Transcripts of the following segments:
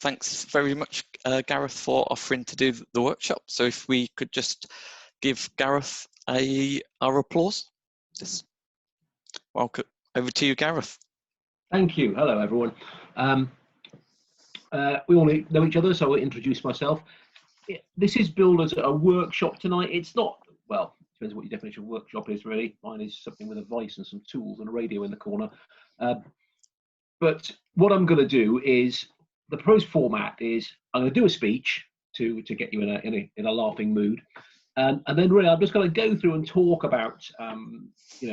Thanks very much, Gareth, for offering to do the workshop. So if we could just give Gareth our applause. Just welcome. Over to you, Gareth. Thank you. Hello, everyone. We all know each other, so I'll introduce myself. This is billed as a workshop tonight. It's not, well, depends what your definition of workshop is, really. Mine is something with a vice and some tools and a radio in the corner. But what I'm going to do is, the proposed format is, I'm going to do a speech to get you in a laughing mood. And then really, I'm just going to go through and talk about,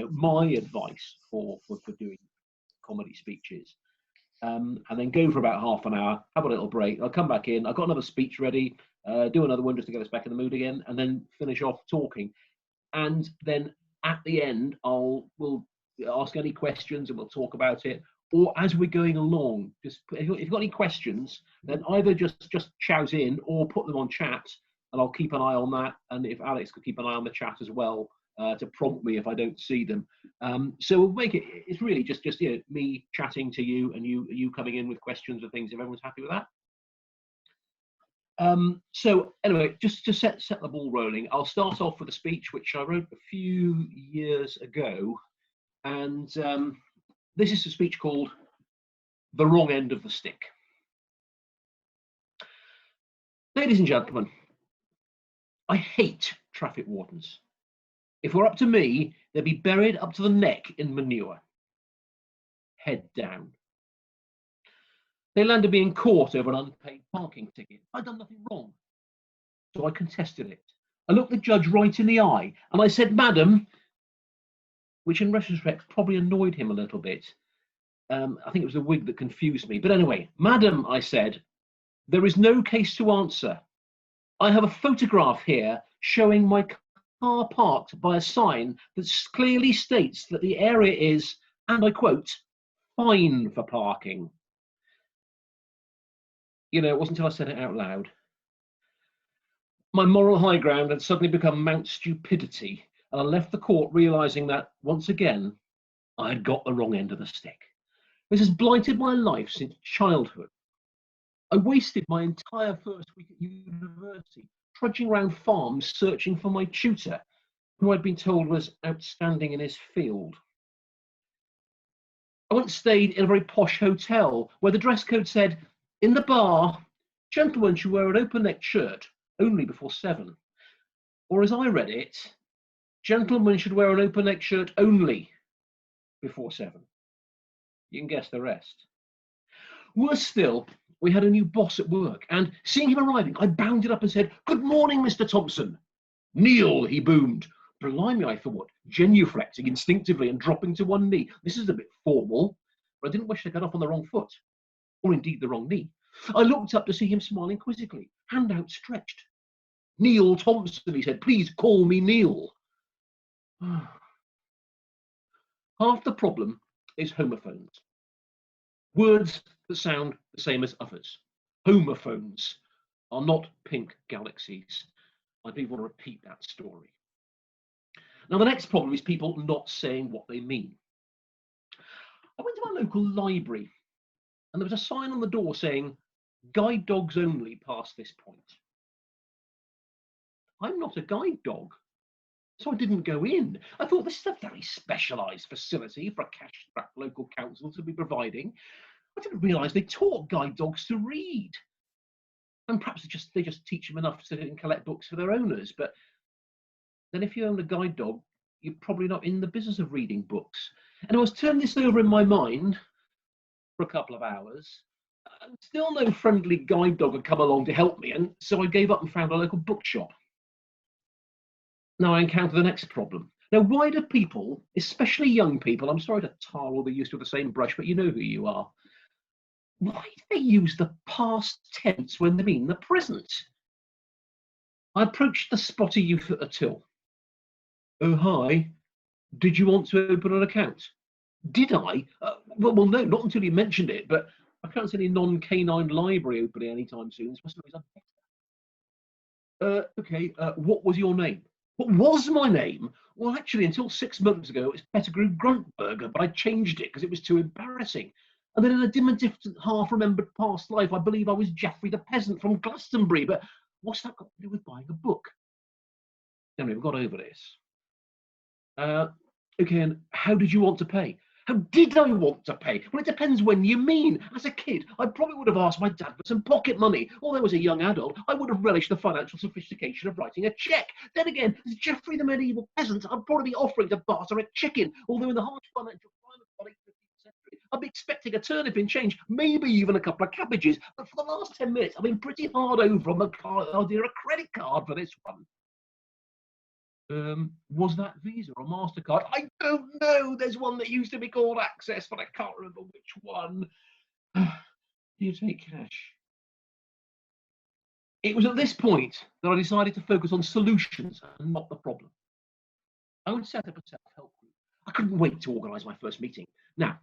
my advice for doing comedy speeches. And then go for about half an hour, have a little break. I'll come back in. I've got another speech ready, do another one just to get us back in the mood again, and then finish off talking. And then at the end, we'll ask any questions and we'll talk about it. Or as we're going along, just if you've got any questions, then either just shout in or put them on chat, and I'll keep an eye on that. And if Alex could keep an eye on the chat as well, to prompt me if I don't see them. So we'll make it, it's really just me chatting to you and you coming in with questions or things, if everyone's happy with that. So anyway, just to set the ball rolling, I'll start off with a speech which I wrote a few years ago. And this is a speech called The Wrong End of the Stick. Ladies and gentlemen, I hate traffic wardens. If we're up to me, they'd be buried up to the neck in manure. Head down. They landed me in court over an unpaid parking ticket. I'd done nothing wrong. So I contested it. I looked the judge right in the eye and I said, "Madam," which in retrospect probably annoyed him a little bit. I think it was the wig that confused me. But anyway, "Madam," I said, "there is no case to answer. I have a photograph here showing my car parked by a sign that clearly states that the area is," and I quote, "fine for parking." You know, it wasn't until I said it out loud. My moral high ground had suddenly become Mount Stupidity, and I left the court realizing that, once again, I had got the wrong end of the stick. This has blighted my life since childhood. I wasted my entire first week at university trudging around farms searching for my tutor, who I'd been told was outstanding in his field. I once stayed in a very posh hotel where the dress code said, "In the bar, gentlemen should wear an open-necked shirt only before 7. Or as I read it, gentlemen should wear an open-necked shirt only before 7. You can guess the rest. Worse still, we had a new boss at work, and seeing him arriving, I bounded up and said, "Good morning, Mr. Thompson." "Kneel," he boomed. Blimey, I thought, genuflecting instinctively and dropping to one knee. This is a bit formal, but I didn't wish to get up on the wrong foot, or indeed the wrong knee. I looked up to see him smiling quizzically, hand outstretched. "Neil Thompson," he said. "Please call me Neil." Half the problem is homophones. Words that sound the same as others. Homophones are not pink galaxies. I do want to repeat that story. Now, the next problem is people not saying what they mean. I went to my local library and there was a sign on the door saying, "Guide dogs only past this point." I'm not a guide dog, so I didn't go in. I thought this is a very specialised facility for a cash-strapped local council to be providing. I didn't realise they taught guide dogs to read. And perhaps they just teach them enough to collect books for their owners. But then if you own a guide dog, you're probably not in the business of reading books. And I was turning this over in my mind for a couple of hours. And still no friendly guide dog had come along to help me. And so I gave up and found a local bookshop. Now I encounter the next problem. Now, why do people, especially young people, I'm sorry to tar all the used with the same brush, but you know who you are. Why do they use the past tense when they mean the present? I approached the spotty youth at the till. "Oh, hi. Did you want to open an account?" Did I? Well, no, not until you mentioned it, but I can't see any non-canine library opening anytime soon. Okay, what was your name? What was my name? Well, actually, until 6 months ago, it was Pettigrew Gruntberger, but I changed it because it was too embarrassing. And then in a dim and distant, half-remembered past life, I believe I was Geoffrey the peasant from Glastonbury. But what's that got to do with buying a book? Anyway, we've got over this. Okay, and how did you want to pay? How did I want to pay? Well, it depends when you mean. As a kid, I probably would have asked my dad for some pocket money. Although as a young adult, I would have relished the financial sophistication of writing a cheque. Then again, as Geoffrey the medieval peasant, I'd probably be offering to barter a chicken. Although in the harsh financial climate of the late 15th century, I'd be expecting a turnip in change, maybe even a couple of cabbages. But for the last 10 minutes, I've been pretty hard over on the idea of a credit card for this one. Was that Visa or MasterCard? I don't know. There's one that used to be called Access, but I can't remember which one. Do you take cash? It was at this point that I decided to focus on solutions and not the problem. I would set up a self-help group. I couldn't wait to organise my first meeting. Now,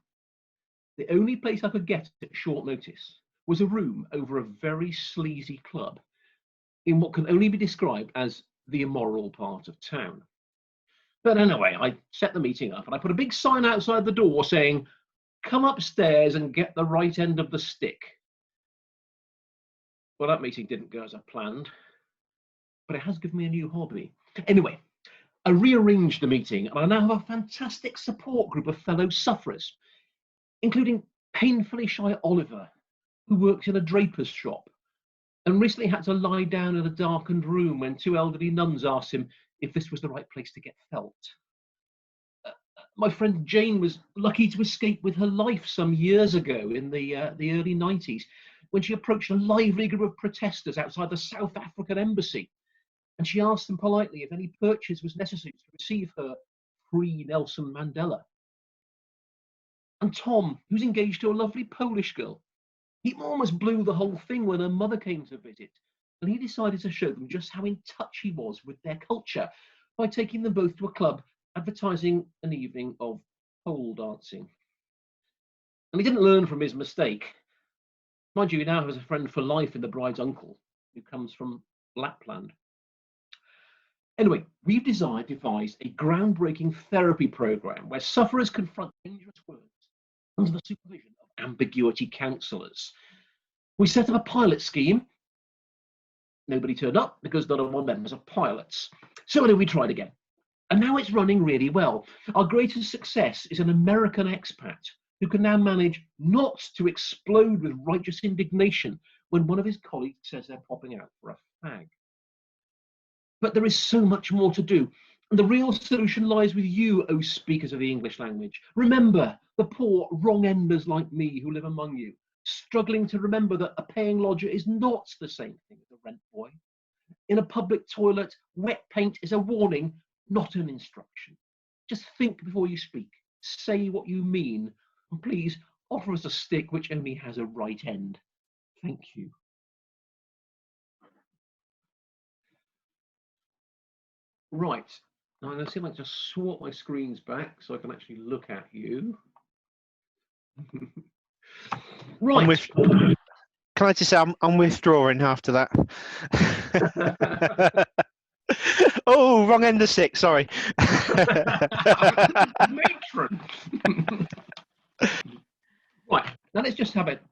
the only place I could get at short notice was a room over a very sleazy club in what can only be described as the immoral part of town. But anyway, I set the meeting up and I put a big sign outside the door saying, "Come upstairs and get the right end of the stick." Well, that meeting didn't go as I planned, but it has given me a new hobby. Anyway, I rearranged the meeting and I now have a fantastic support group of fellow sufferers, including painfully shy Oliver, who works in a draper's shop and recently had to lie down in a darkened room when two elderly nuns asked him if this was the right place to get felt. My friend Jane was lucky to escape with her life some years ago in the early 90s when she approached a lively group of protesters outside the South African embassy. And she asked them politely if any purchase was necessary to receive her free Nelson Mandela. And Tom, who's engaged to a lovely Polish girl, he almost blew the whole thing when her mother came to visit, and he decided to show them just how in touch he was with their culture by taking them both to a club advertising an evening of pole dancing. And he didn't learn from his mistake. Mind you, he now has a friend for life in the bride's uncle, who comes from Lapland. Anyway, we've devised a groundbreaking therapy program where sufferers confront dangerous words under the supervision of ambiguity counsellors. We set up a pilot scheme. Nobody turned up because none of our members are pilots. So anyway, we tried again. And now it's running really well. Our greatest success is an American expat who can now manage not to explode with righteous indignation when one of his colleagues says they're popping out for a fag. But there is so much more to do. And the real solution lies with you, O speakers of the English language. Remember the poor wrong-enders like me who live among you, struggling to remember that a paying lodger is not the same thing as a rent boy. In a public toilet, wet paint is a warning, not an instruction. Just think before you speak. Say what you mean. And please offer us a stick which only has a right end. Thank you. Right. Now I'm going to see if I can just swap my screens back so I can actually look at you. Right. Can I just say I'm withdrawing after that? Oh, wrong end of stick, sorry. Matron. Right, now let's just have it.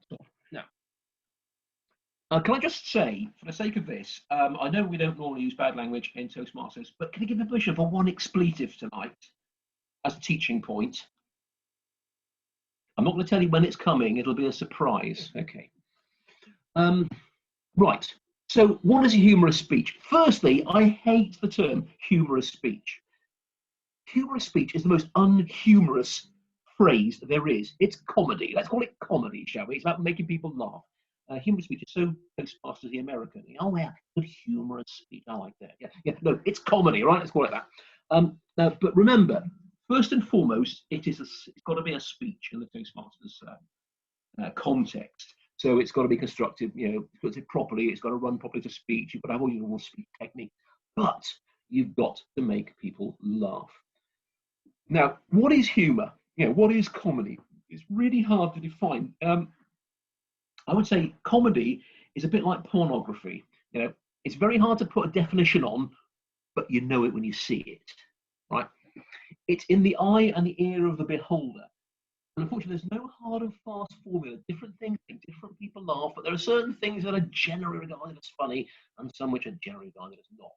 Now, can I just say, for the sake of this, I know we don't normally use bad language in Toastmasters, but can I give a permission for one expletive tonight as a teaching point? I'm not going to tell you when it's coming, it'll be a surprise. Okay. Right, so what is a humorous speech? Firstly, I hate the term humorous speech. Humorous speech is the most unhumorous phrase there is. It's comedy. Let's call it comedy, shall we? It's about making people laugh. Humorous speech is so Toastmasters the American. Oh yeah, good humorous speech. I like that. Yeah. No, it's comedy, right? Let's call it that. Now, but remember, first and foremost, it's got to be a speech in the Toastmasters context. So it's got to be constructive. You know, it's got to properly. It's got to run properly to speech. You've got to have all your normal speech technique, but you've got to make people laugh. Now, what is humor? You know, what is comedy? It's really hard to define. I would say comedy is a bit like pornography. You know, it's very hard to put a definition on, but you know it when you see it, right? It's in the eye and the ear of the beholder. And unfortunately, there's no hard and fast formula. Different things make different people laugh, but there are certain things that are generally regarded as funny and some which are generally regarded as not.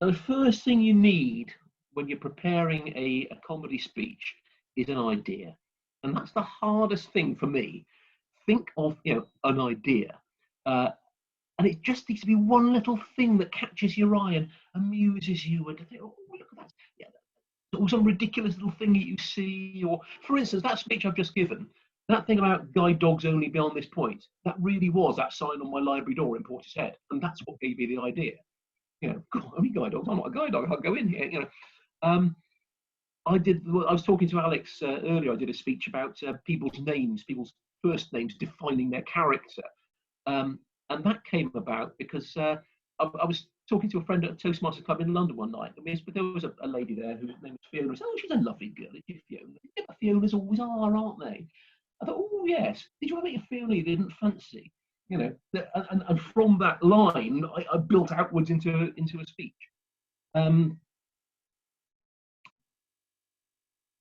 And the first thing you need when you're preparing a comedy speech is an idea. And that's the hardest thing for me. Think of an idea. And it just needs to be one little thing that catches your eye and amuses you. And think, oh, look at that. Yeah, or some ridiculous little thing that you see. Or, for instance, that speech I've just given, that thing about guide dogs only beyond this point, that really was that sign on my library door in Portishead. And that's what gave me the idea. God, only guide dogs. I'm not a guide dog. I can't go in here. I was talking to Alex earlier. I did a speech about people's names, people's first names defining their character. And that came about because I was talking to a friend at a Toastmasters club in London one night. There was a lady there whose name was Fiona. I said, oh, she's a lovely girl, isn't she, Fiona? Yeah, but Fionas always are, aren't they? I thought, oh, yes. Did you ever meet a Fiona you didn't fancy? And from that line, I built outwards into a speech.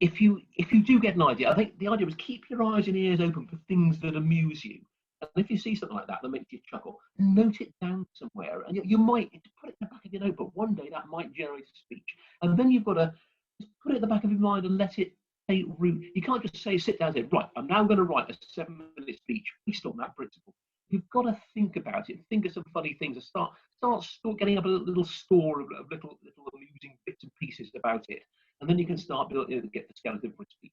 If you do get an idea, I think the idea was keep your eyes and ears open for things that amuse you. And if you see something like that makes you chuckle, note it down somewhere. And you might put it in the back of your notebook. One day that might generate a speech. And then you've got to just put it in the back of your mind and let it take root. You can't just sit down and say, right, I'm now going to write a 7-minute speech based on that principle. You've got to think about it, think of some funny things, and start getting up a little store of little amusing bits and pieces about it. And then you can start building, get the skeleton for a speech.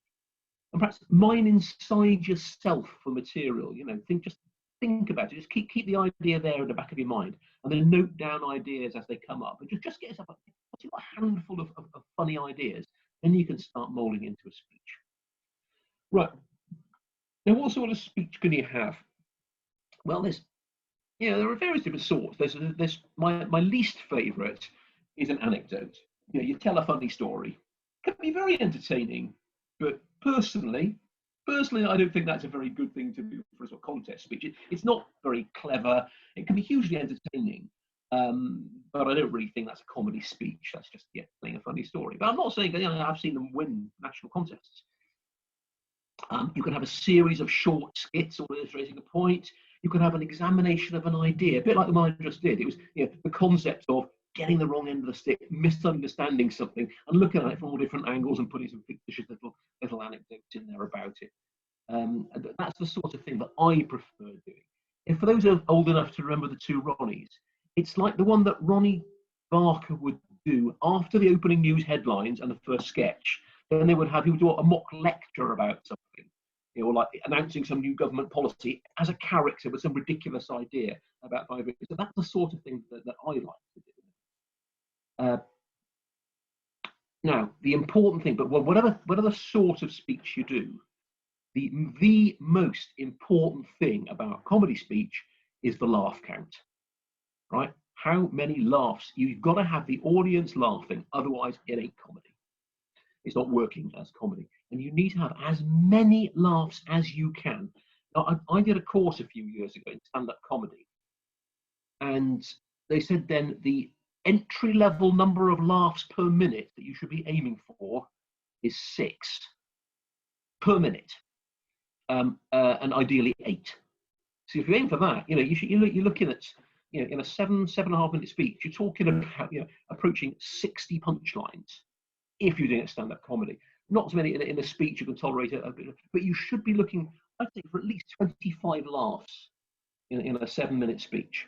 And perhaps mine inside yourself for material. Think about it. Just keep the idea there in the back of your mind, and then note down ideas as they come up. And just get yourself a handful of funny ideas. Then you can start molding into a speech. Right. Now, what sort of speech can you have? Well, there are various different sorts. There's my least favourite is an anecdote. You tell a funny story. It can be very entertaining, but personally, I don't think that's a very good thing to do for a sort of contest speech. It's not very clever. It can be hugely entertaining, but I don't really think that's a comedy speech. That's just telling a funny story. But I'm not saying I've seen them win national contests. You can have a series of short skits all illustrating a point. You can have an examination of an idea, a bit like the one I just did. It was the concept of getting the wrong end of the stick, misunderstanding something, and looking at it from all different angles and putting some fictitious little anecdotes in there about it. That's the sort of thing that I prefer doing. And for those who are old enough to remember the two Ronnies, it's like the one that Ronnie Barker would do after the opening news headlines and the first sketch. Then he would do a mock lecture about something, or like announcing some new government policy as a character with some ridiculous idea about 5 minutes. So that's the sort of thing that I like to do. Now, the important thing, but whatever sort of speech you do, the most important thing about comedy speech is the laugh count, right? How many laughs? You've got to have the audience laughing, otherwise it ain't comedy. It's not working as comedy. And you need to have as many laughs as you can. Now, I did a course a few years ago in stand-up comedy, and they said then the entry-level number of laughs per minute that you should be aiming for is 6 per minute, and ideally 8. So if you aim for that, you're looking at, in a 7.5 minute speech, you're talking about approaching 60 punchlines if you're doing a stand-up comedy. Not so many in a speech you can tolerate a bit, but you should be looking, I think, for at least 25 laughs in a 7-minute speech.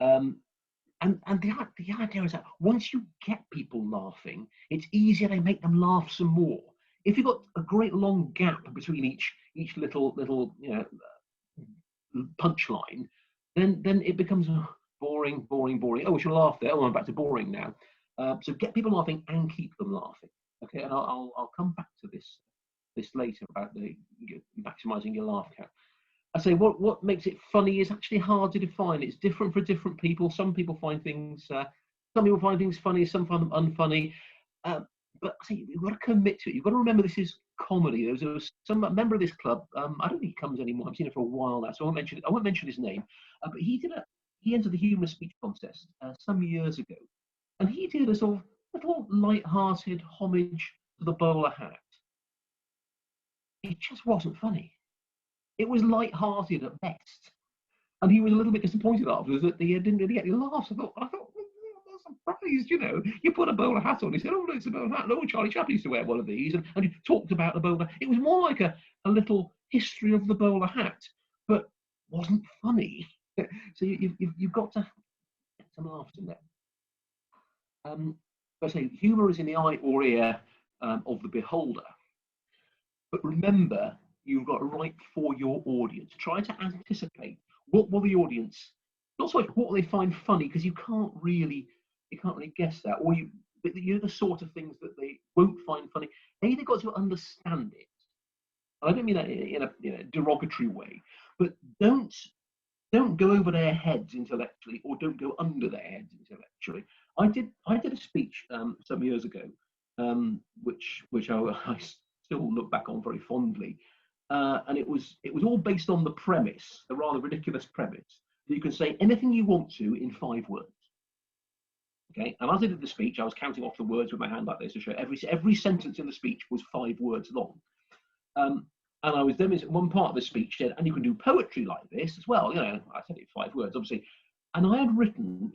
And the idea is that once you get people laughing, it's easier to make them laugh some more. If you've got a great long gap between each little punchline, then it becomes boring. Oh, we should laugh there. Oh, I'm back to boring now. So get people laughing and keep them laughing. Okay, and I'll come back to this later about maximizing your laugh count. I say what makes it funny is actually hard to define. It's different for different people. Some people find things funny, some find them unfunny. But I say you've got to commit to it. You've got to remember this is comedy. There was some member of this club. I don't think he comes anymore. I've seen it for a while now, so I won't mention his name. But he entered the Humorous speech contest some years ago, and he did a sort of little light-hearted homage to the bowler hat. it just wasn't funny. It was light-hearted at best. And he was a little bit disappointed afterwards that he didn't really get any laughs. I thought, well, I'm surprised, you know. You put a bowler hat on. He said, oh, no, it's a bowler hat. No, Charlie Chaplin used to wear one of these. And he talked about the bowler. It was more like a little history of the bowler hat, but wasn't funny. So you've got to get some laughs in there. I say humour is in the eye or ear of the beholder. But remember, you've got to write for your audience. Try to anticipate what will the audience, not so much what will they find funny, because you can't really guess that, or you're the sort of things that they won't find funny. They've got to understand it. And I don't mean that in a derogatory way, but don't go over their heads intellectually, or don't go under their heads intellectually. I did a speech some years ago, which I still look back on very fondly. And it was all based on the premise, the rather ridiculous premise, that you can say anything you want to in 5 words. Okay, and as I did the speech, I was counting off the words with my hand like this to show every sentence in the speech was 5 words long. And I was demonstrating one part of the speech said, and you can do poetry like this as well. You know, I said it 5 words, obviously. And I had written,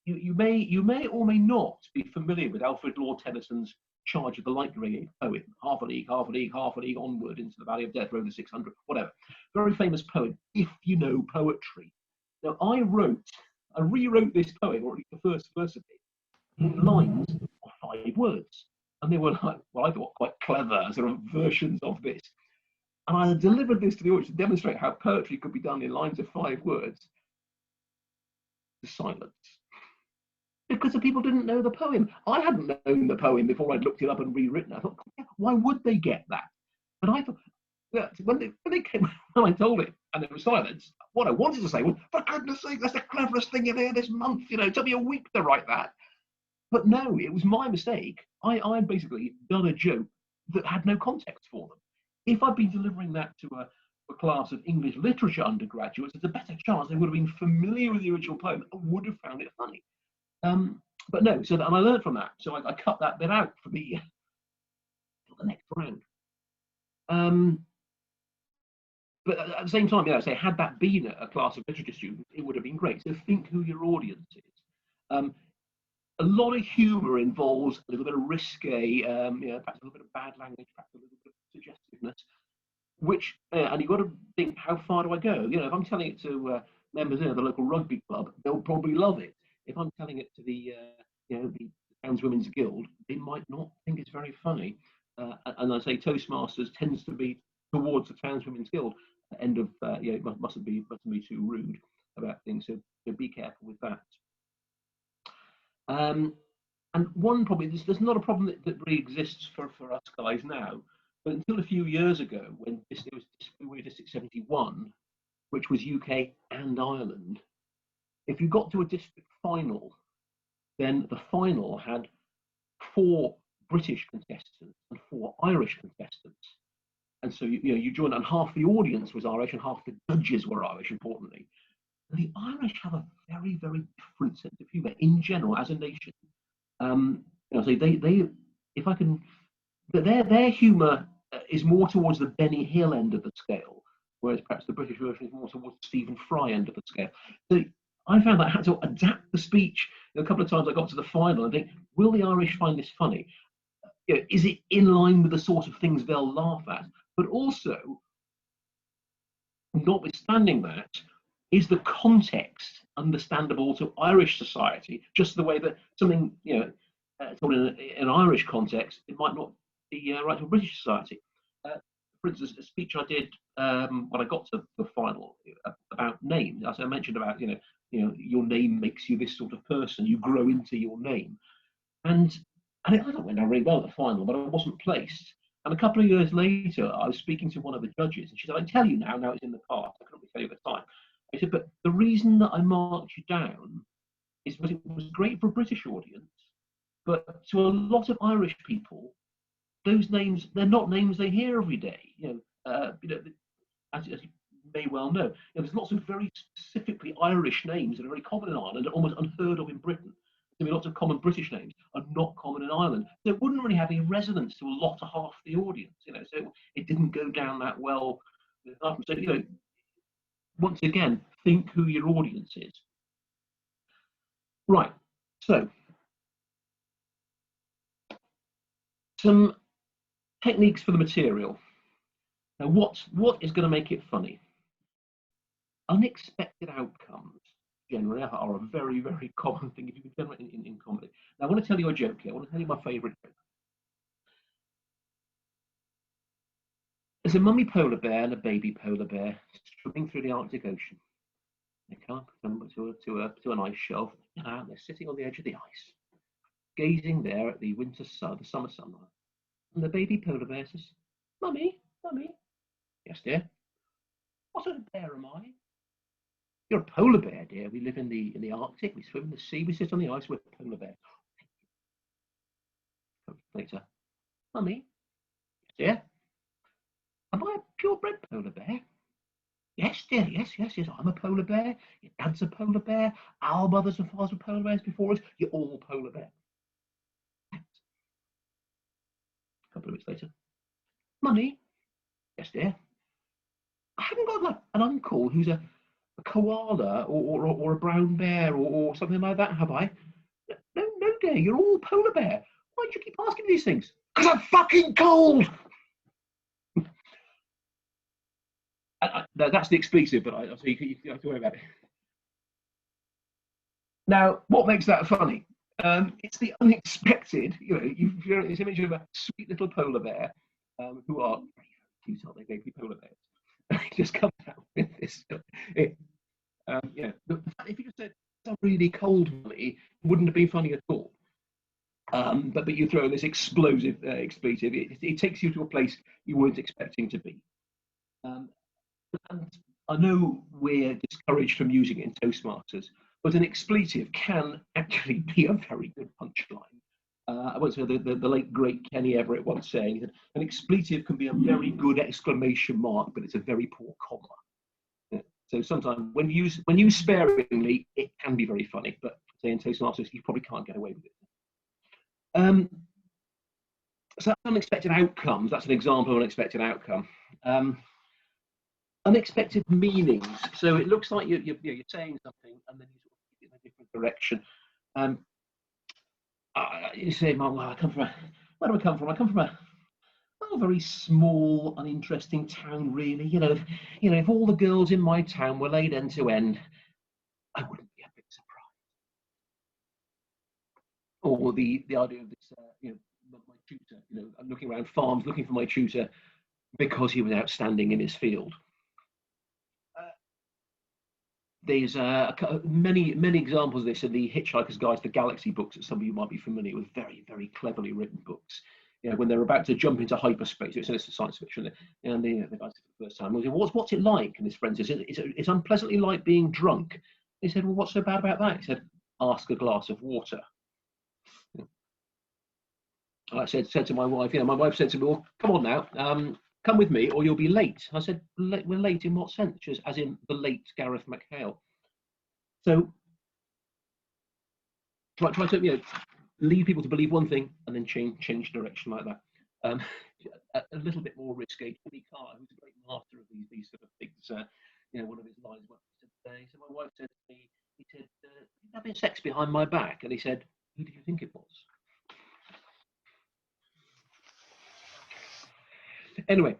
you may or may not be familiar with Alfred Lord Tennyson's Charge of the Light Brigade poem, half a league, half a league, half a league onward into the Valley of Death, Road to 600, whatever. Very famous poem, if you know poetry. Now, I rewrote this poem, or at least the first verse of it, in lines of 5 words. And they were like, well, I thought quite clever sort of versions of this. And I delivered this to the audience to demonstrate how poetry could be done in lines of 5 words. The silence. Because the people didn't know the poem. I hadn't known the poem before I'd looked it up and rewritten it. I thought, why would they get that? And I thought, when I told it and there was silence, what I wanted to say was, for goodness sake, that's the cleverest thing you've heard this month. You know, it took me a week to write that. But no, it was my mistake. I basically done a joke that had no context for them. If I'd been delivering that to a class of English literature undergraduates, there's a better chance they would have been familiar with the original poem and would have found it funny. But no, and I learned from that. So I cut that bit out for the next round. But at the same time, I say, had that been a class of literature students, it would have been great. So think who your audience is. A lot of humour involves a little bit of risque, perhaps a little bit of bad language, perhaps a little bit of suggestiveness. And you've got to think, how far do I go? You know, if I'm telling it to members of the local rugby club, they'll probably love it. If I'm telling it to the Townswomen's Guild, they might not think it's very funny. And I say Toastmasters tends to be towards the Townswomen's Guild. End of it mustn't be too rude about things. So be careful with that. And one problem, there's not a problem that really exists for us guys now, but until a few years ago, when it was District 71, which was UK and Ireland, if you got to a district final, then the final had 4 British contestants and 4 Irish contestants. And so you joined, and half the audience was Irish and half the judges were Irish, importantly. And the Irish have a very, very different sense of humour in general as a nation. Their humour is more towards the Benny Hill end of the scale, whereas perhaps the British version is more towards the Stephen Fry end of the scale. So I found that I had to adapt the speech. A couple of times I got to the final and think, will the Irish find this funny? Is it in line with the sort of things they'll laugh at? But also, notwithstanding that, is the context understandable to Irish society, just the way that something, told in an Irish context, it might not be right to a British society. For instance, a speech I did when I got to the final about names, as I mentioned about, your name makes you this sort of person, you grow into your name. And it went down really well at the final, but I wasn't placed. And a couple of years later, I was speaking to one of the judges, and she said, I can tell you now it's in the past. I couldn't really tell you at the time. I said, but the reason that I marked you down is because it was great for a British audience, but to a lot of Irish people, those names, they're not names they hear every day. As you may well know, there's lots of very specifically Irish names that are very common in Ireland and almost unheard of in Britain. There'll be lots of common British names are not common in Ireland. So it wouldn't really have any resonance to a lot of half the audience. So it didn't go down that well. So, you know, once again, think who your audience is. Right, so some techniques for the material. Now, what is going to make it funny? Unexpected outcomes generally are a very, very common thing if you can generate in comedy. Now, I want to tell you a joke here. I want to tell you my favourite joke. There's a mummy polar bear and a baby polar bear swimming through the Arctic Ocean. They come up to an ice shelf, and they're sitting on the edge of the ice, gazing there at the winter sun, the summer sunlight. And the baby polar bear says, "Mummy, mummy." "Yes, dear." "What sort of bear am I?" "You're a polar bear, dear. We live in the Arctic. We swim in the sea. We sit on the ice. We're a polar bear." Later, "Mummy, yes, dear. Am I a purebred polar bear?" "Yes, dear. Yes. I'm a polar bear. Your dad's a polar bear. Our mothers and fathers were polar bears before us. You're all polar bears." A couple of weeks later, "Mummy, yes, dear. I haven't got like an uncle who's a koala or a brown bear or something like that, have I?" No, dear. You're all polar bear. Why do you keep asking these things?" "Because I'm fucking cold." That's the expletive, but so you don't have to worry about it. Now, what makes that funny? It's the unexpected. You know, you're this image of a sweet little polar bear who are very cute, aren't they? Baby polar bears. Just come out with this. Yeah, if you just said it's really cold, it wouldn't have been funny at all. But you throw this explosive expletive, it takes you to a place you weren't expecting to be. And I know we're discouraged from using it in Toastmasters, but an expletive can actually be a very good punchline. I won't say the late great Kenny Everett once saying that an expletive can be a very good exclamation mark, but it's a very poor comma. Yeah. So sometimes when used sparingly, it can be very funny, but say in Toastmasters, you probably can't get away with it. So that's unexpected outcomes. That's an example of an unexpected outcome. Unexpected meanings. So it looks like you're saying something, and then you sort of get in a different direction. You say, "Well, where do I come from? I come from a very small, uninteresting town, really. You know, if all the girls in my town were laid end to end, I wouldn't be a bit surprised." Or the idea of this, my tutor. I'm looking around farms looking for my tutor because he was outstanding in his field. There's many examples of this in the Hitchhiker's Guide to the Galaxy books that some of you might be familiar with. Very, very cleverly written books. When they're about to jump into hyperspace, it's science fiction, and the guy said for the first time, what's it like? And his friend says, it's unpleasantly like being drunk. He said, "Well, what's so bad about that?" He said, "Ask a glass of water." I said to my wife, my wife said to me, "Well, come on now, come with me or you'll be late." I said, "We're late in what sense?" She says, "As in the late Gareth McHale." So try to lead people to believe one thing and then change direction like that. A little bit more risky. Jimmy Carr, who's a great master of these sort of things. One of his lines was, so my wife said to me, he said, "You're having sex behind my back," and he said, "Who do you think it was?" Anyway,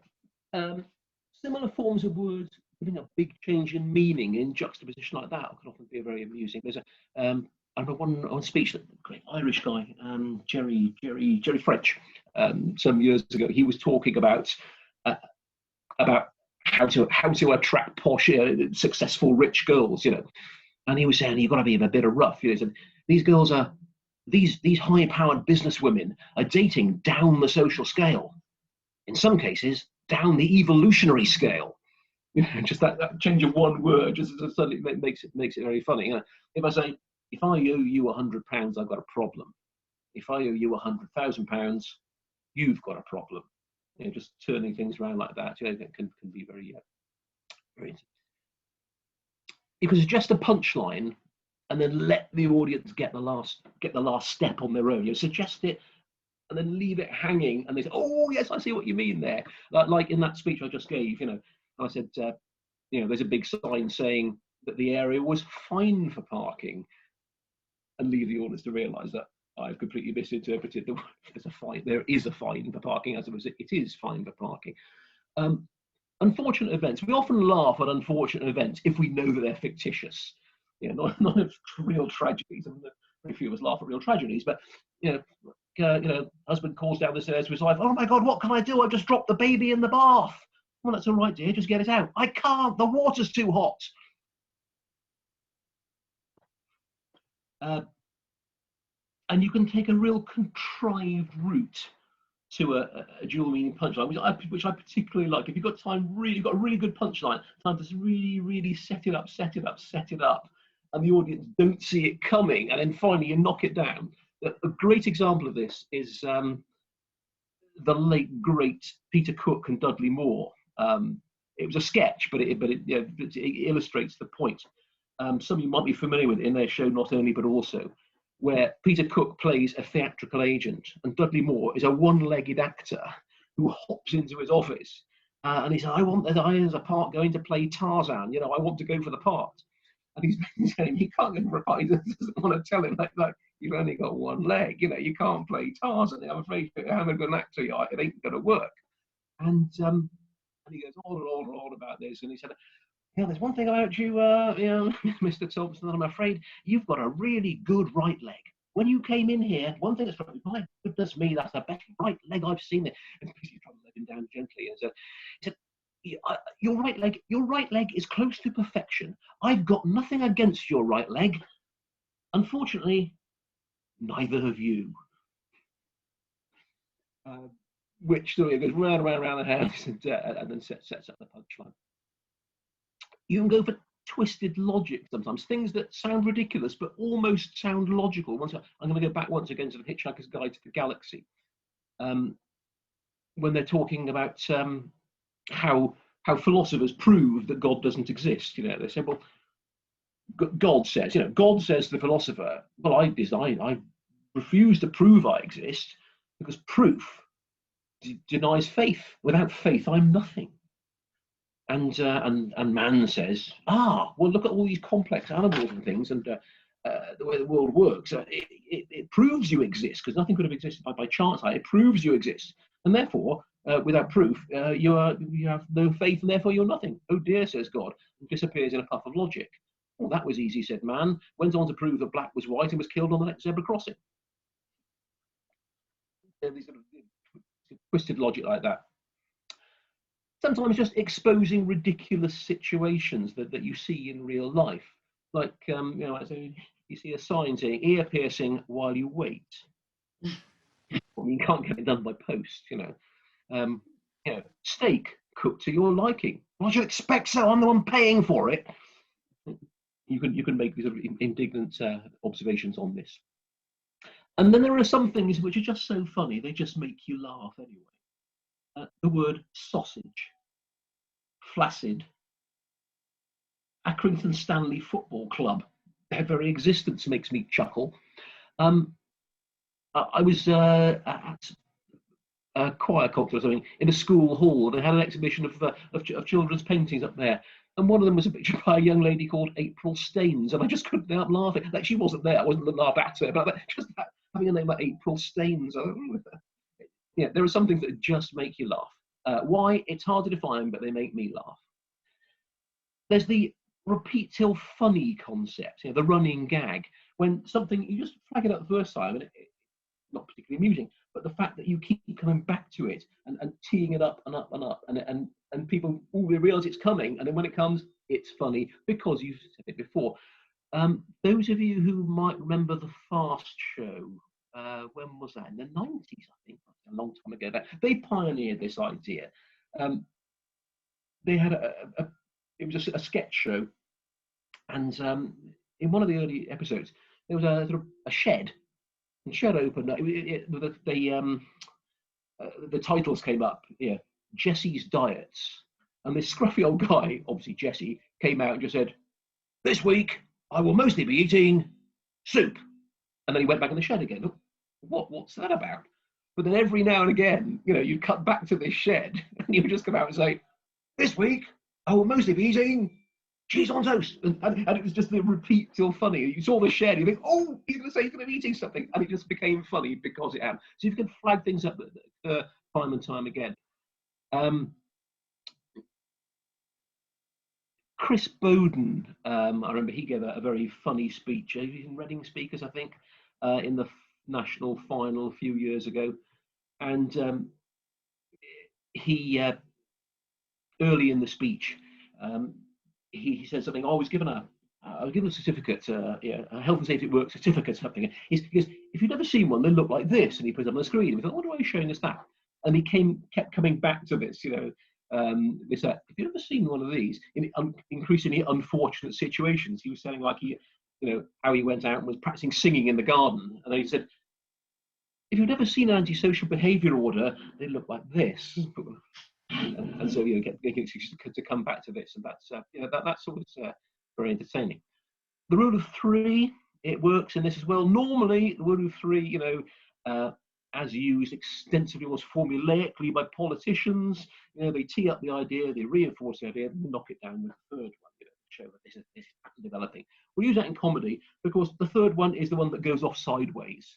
similar forms of words giving a big change in meaning in juxtaposition like that can often be very amusing. There's I remember one speech that the great Irish guy, Jerry French, some years ago. He was talking about how to attract posh, successful, rich girls, and he was saying you've got to be a bit of rough. He said these girls are these high-powered businesswomen are dating down the social scale. In some cases, down the evolutionary scale. Just that change of one word just suddenly makes it very funny. If I say, if I owe you £100, I've got a problem. If I owe you £100,000, you've got a problem. Just turning things around like that, that can be very, very. You can suggest a punchline, and then let the audience get the last step on their own. Suggest it, and then leave it hanging, and they say, "Oh yes, I see what you mean there." Like in that speech I just gave, I said, there's a big sign saying that the area was fine for parking, and leave the audience to realise that I've completely misinterpreted the word. There's a fine. There is a fine for parking, as it is fine for parking. Unfortunate events. We often laugh at unfortunate events if we know that they're fictitious. Not real tragedies. I mean, very few of us laugh at real tragedies, but husband calls down the stairs to his wife. "Oh my God, what can I do? I've just dropped the baby in the bath." "Well, that's all right, dear. Just get it out." "I can't. The water's too hot." And you can take a real contrived route to a dual meaning punchline, which I particularly like. If you've got time, you've got a really good punchline, time to really, really set it up, and the audience don't see it coming, and then finally you knock it down. A great example of this is the late great Peter Cook and Dudley Moore. It was a sketch, but it illustrates the point. Some of you might be familiar with it in their show Not Only But Also, where Peter Cook plays a theatrical agent and Dudley Moore is a one-legged actor who hops into his office and he says, "I as a part going to play Tarzan, I want to go for the part." And he's saying, "You can't go for a part." He doesn't want to tell him like you've only got one leg, you can't play Tarzan. I'm afraid I'm a good actor, it ain't going to work. And he goes all about this, and he said, "There's one thing about you, Mr. Thompson, I'm afraid you've got a really good right leg. When you came in here, one thing that's probably, my goodness me, that's the best right leg I've seen." And he tried to let him down gently and said, your right leg is close to perfection. I've got nothing against your right leg. Unfortunately, neither have you." Which story goes round the house and then sets up the punchline. You can go for twisted logic sometimes, things that sound ridiculous but almost sound logical. I'm going to go back once again to the Hitchhiker's Guide to the Galaxy, when they're talking about how philosophers prove that God doesn't exist. They say, well, God says to the philosopher, "Well, I refuse to prove I exist because proof denies faith. Without faith, I'm nothing." And man says, "Well, look at all these complex animals and things, and the way the world works. It proves you exist, because nothing could have existed by chance. It proves you exist, and therefore, without proof, you have no faith, and therefore you're nothing." "Oh dear," says God, and disappears in a puff of logic. "Well, that was easy," said man. Went on to prove that black was white and was killed on the next zebra crossing. These sort of twisted logic like that. Sometimes just exposing ridiculous situations that you see in real life. Like, you see a sign saying "ear piercing while you wait." Well, you can't get it done by post, Steak cooked to your liking. "Well, you expect so? I'm the one paying for it." You can make these sort of indignant observations on this. And then there are some things which are just so funny, they just make you laugh anyway. The word sausage, flaccid, Accrington Stanley Football Club. Their very existence makes me chuckle. I was at a choir concert or something in a school hall. They had an exhibition of children's paintings up there. And one of them was a picture by a young lady called April Staines. And I just couldn't help laughing. Like, she wasn't there. I wasn't laughing at her, but just having a name like April Staines. There are some things that just make you laugh. Why? It's hard to define, but they make me laugh. There's the repeat till funny concept, the running gag. When something, you just flag it up the first time and it's not particularly amusing, but the fact that you keep coming back to it and teeing it up and up and up, and people realise it's coming, and then when it comes, it's funny because you've said it before. Those of you who might remember the Fast Show, when was that? In the 90s, I think, a long time ago. They pioneered this idea. They had it was a sketch show, and in one of the early episodes, there was a sort of a shed. And shed opened up. The titles came up. Jesse's Diets, and this scruffy old guy, obviously Jesse, came out and just said, "This week I will mostly be eating soup." And then he went back in the shed again. What's that about? But then every now and again, you know, you'd cut back to this shed and you would just come out and say, this week, I will mostly be eating cheese on toast. And it was just the repeat till funny. You saw the shed, you think, oh, he's going to say he's going to be eating something. And it just became funny because it happened. So you can flag things up time and time again. Chris Bowden, I remember he gave a very funny speech. He was in Reading Speakers, I think, in the national final a few years ago. And he, early in the speech, he said something, I was given a certificate, a health and safety at work certificate, something. He goes, if you've never seen one, they look like this. And he put it on the screen. And we thought, what are you showing us that? And he kept coming back to this, you know, if you've ever seen one of these in increasingly unfortunate situations. He was saying, like, you know, how he went out and was practicing singing in the garden. And then he said, if you've never seen an antisocial behaviour order, they look like this. And so, you know, get excuses to come back to this, and that's you know, that's always very entertaining. The rule of three, it works in this as well. Normally, the rule of three, you know, as used extensively, was formulaically by politicians. You know, they tee up the idea, they reinforce the idea, and they knock it down with the third one, you know, to show that this is developing. We use that in comedy because the third one is the one that goes off sideways.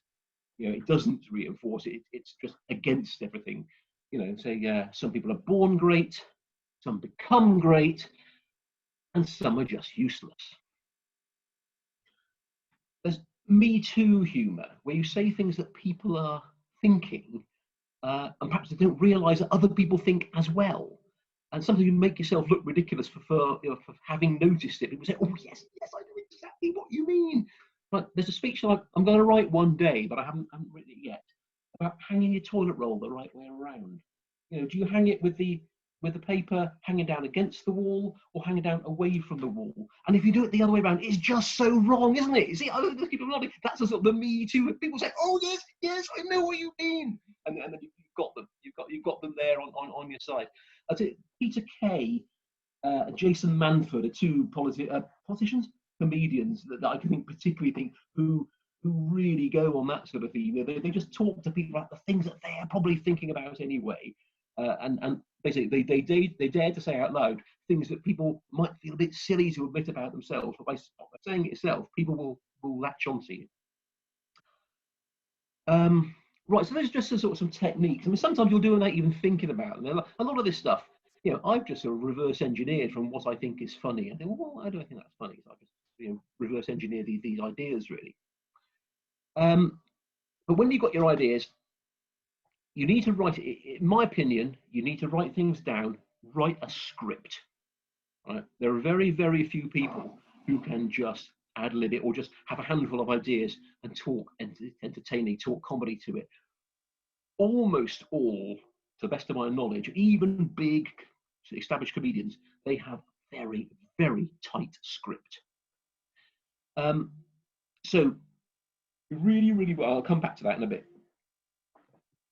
You know, it doesn't reinforce it; it's just against everything. You know, say some people are born great, some become great, and some are just useless. There's Me Too humour, where you say things that people are thinking, and perhaps they don't realise that other people think as well. And sometimes you make yourself look ridiculous for having noticed it. People say, oh, yes, I know exactly what you mean. Right, there's a speech that I'm going to write one day, but I haven't written it yet, about hanging your toilet roll the right way around. You know, do you hang it with the paper hanging down against the wall or hanging down away from the wall? And if you do it the other way around, it's just so wrong, isn't it? See, I look at people nodding. That's a sort of the Me Too. People say, "Oh yes, I know what you mean," and then you've got them. You've got them there on your side. I think Peter Kay, Jason Manford are two politicians, comedians that I can particularly think who really go on that sort of theme. They just talk to people about the things that they're probably thinking about anyway, and basically they dare to say out loud things that people might feel a bit silly to admit about themselves, but by saying it itself, people will latch onto you. Right, so there's just sort of some techniques. I mean, sometimes you'll do without even thinking about them. A lot of this stuff, you know, I've just sort of reverse engineered from what I think is funny. I think, well, why do I think that's funny? So I just, you know, reverse engineer these ideas, really. But when you've got your ideas, you need to write, in my opinion, you need to write things down, write a script. Right? There are very, very few people who can just ad-lib it or just have a handful of ideas and talk entertaining, talk comedy to it. Almost all, to the best of my knowledge, even big established comedians, they have very, very tight script. So really, really well, I'll come back to that in a bit.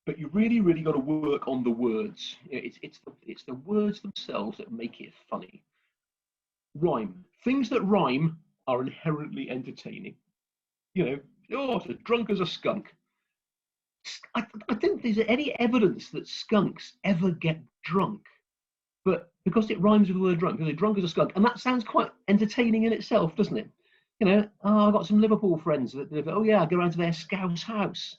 But you really, really got to work on the words. It's the words themselves that make it funny. Rhyme. Things that rhyme are inherently entertaining. You know, oh, as drunk as a skunk. I don't think there's any evidence that skunks ever get drunk. But because it rhymes with the word drunk, drunk as a skunk, and that sounds quite entertaining in itself, doesn't it? You know, oh, I've got some Liverpool friends that live, oh yeah, I go around to their scouse house.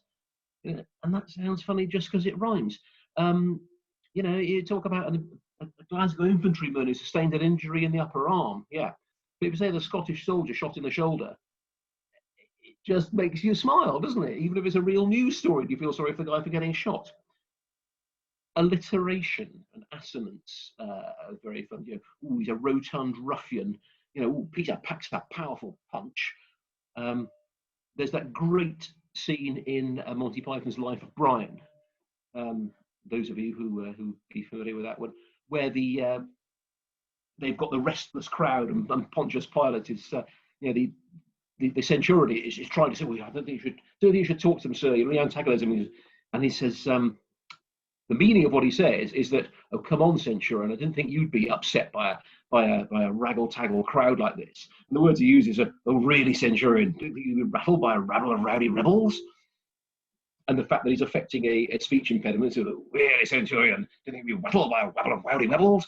You know, and that sounds funny just because it rhymes. You know, you talk about a Glasgow infantryman who sustained an injury in the upper arm. Yeah. But if you say the Scottish soldier shot in the shoulder, it just makes you smile, doesn't it? Even if it's a real news story, you feel sorry for the guy for getting shot. Alliteration and assonance are very fun. You know, ooh, he's a rotund ruffian. You know, ooh, Peter packs that powerful punch. There's that great scene in Monty Python's Life of Brian. Those of you who be familiar with that one, where they've got the restless crowd and Pontius Pilate is, you know, the centurion is trying to say, well, I don't think you should talk to him, sir. You're antagonism, and he says, the meaning of what he says is that, oh, come on, centurion, I didn't think you'd be upset by a raggle-taggle crowd like this. And the words he uses are, oh, really, centurion, did you be rattled by a rabble of rowdy rebels? and the fact that he's affecting a speech impediment, sort of, weary centurion, didn't we wattle by wowdy webbles,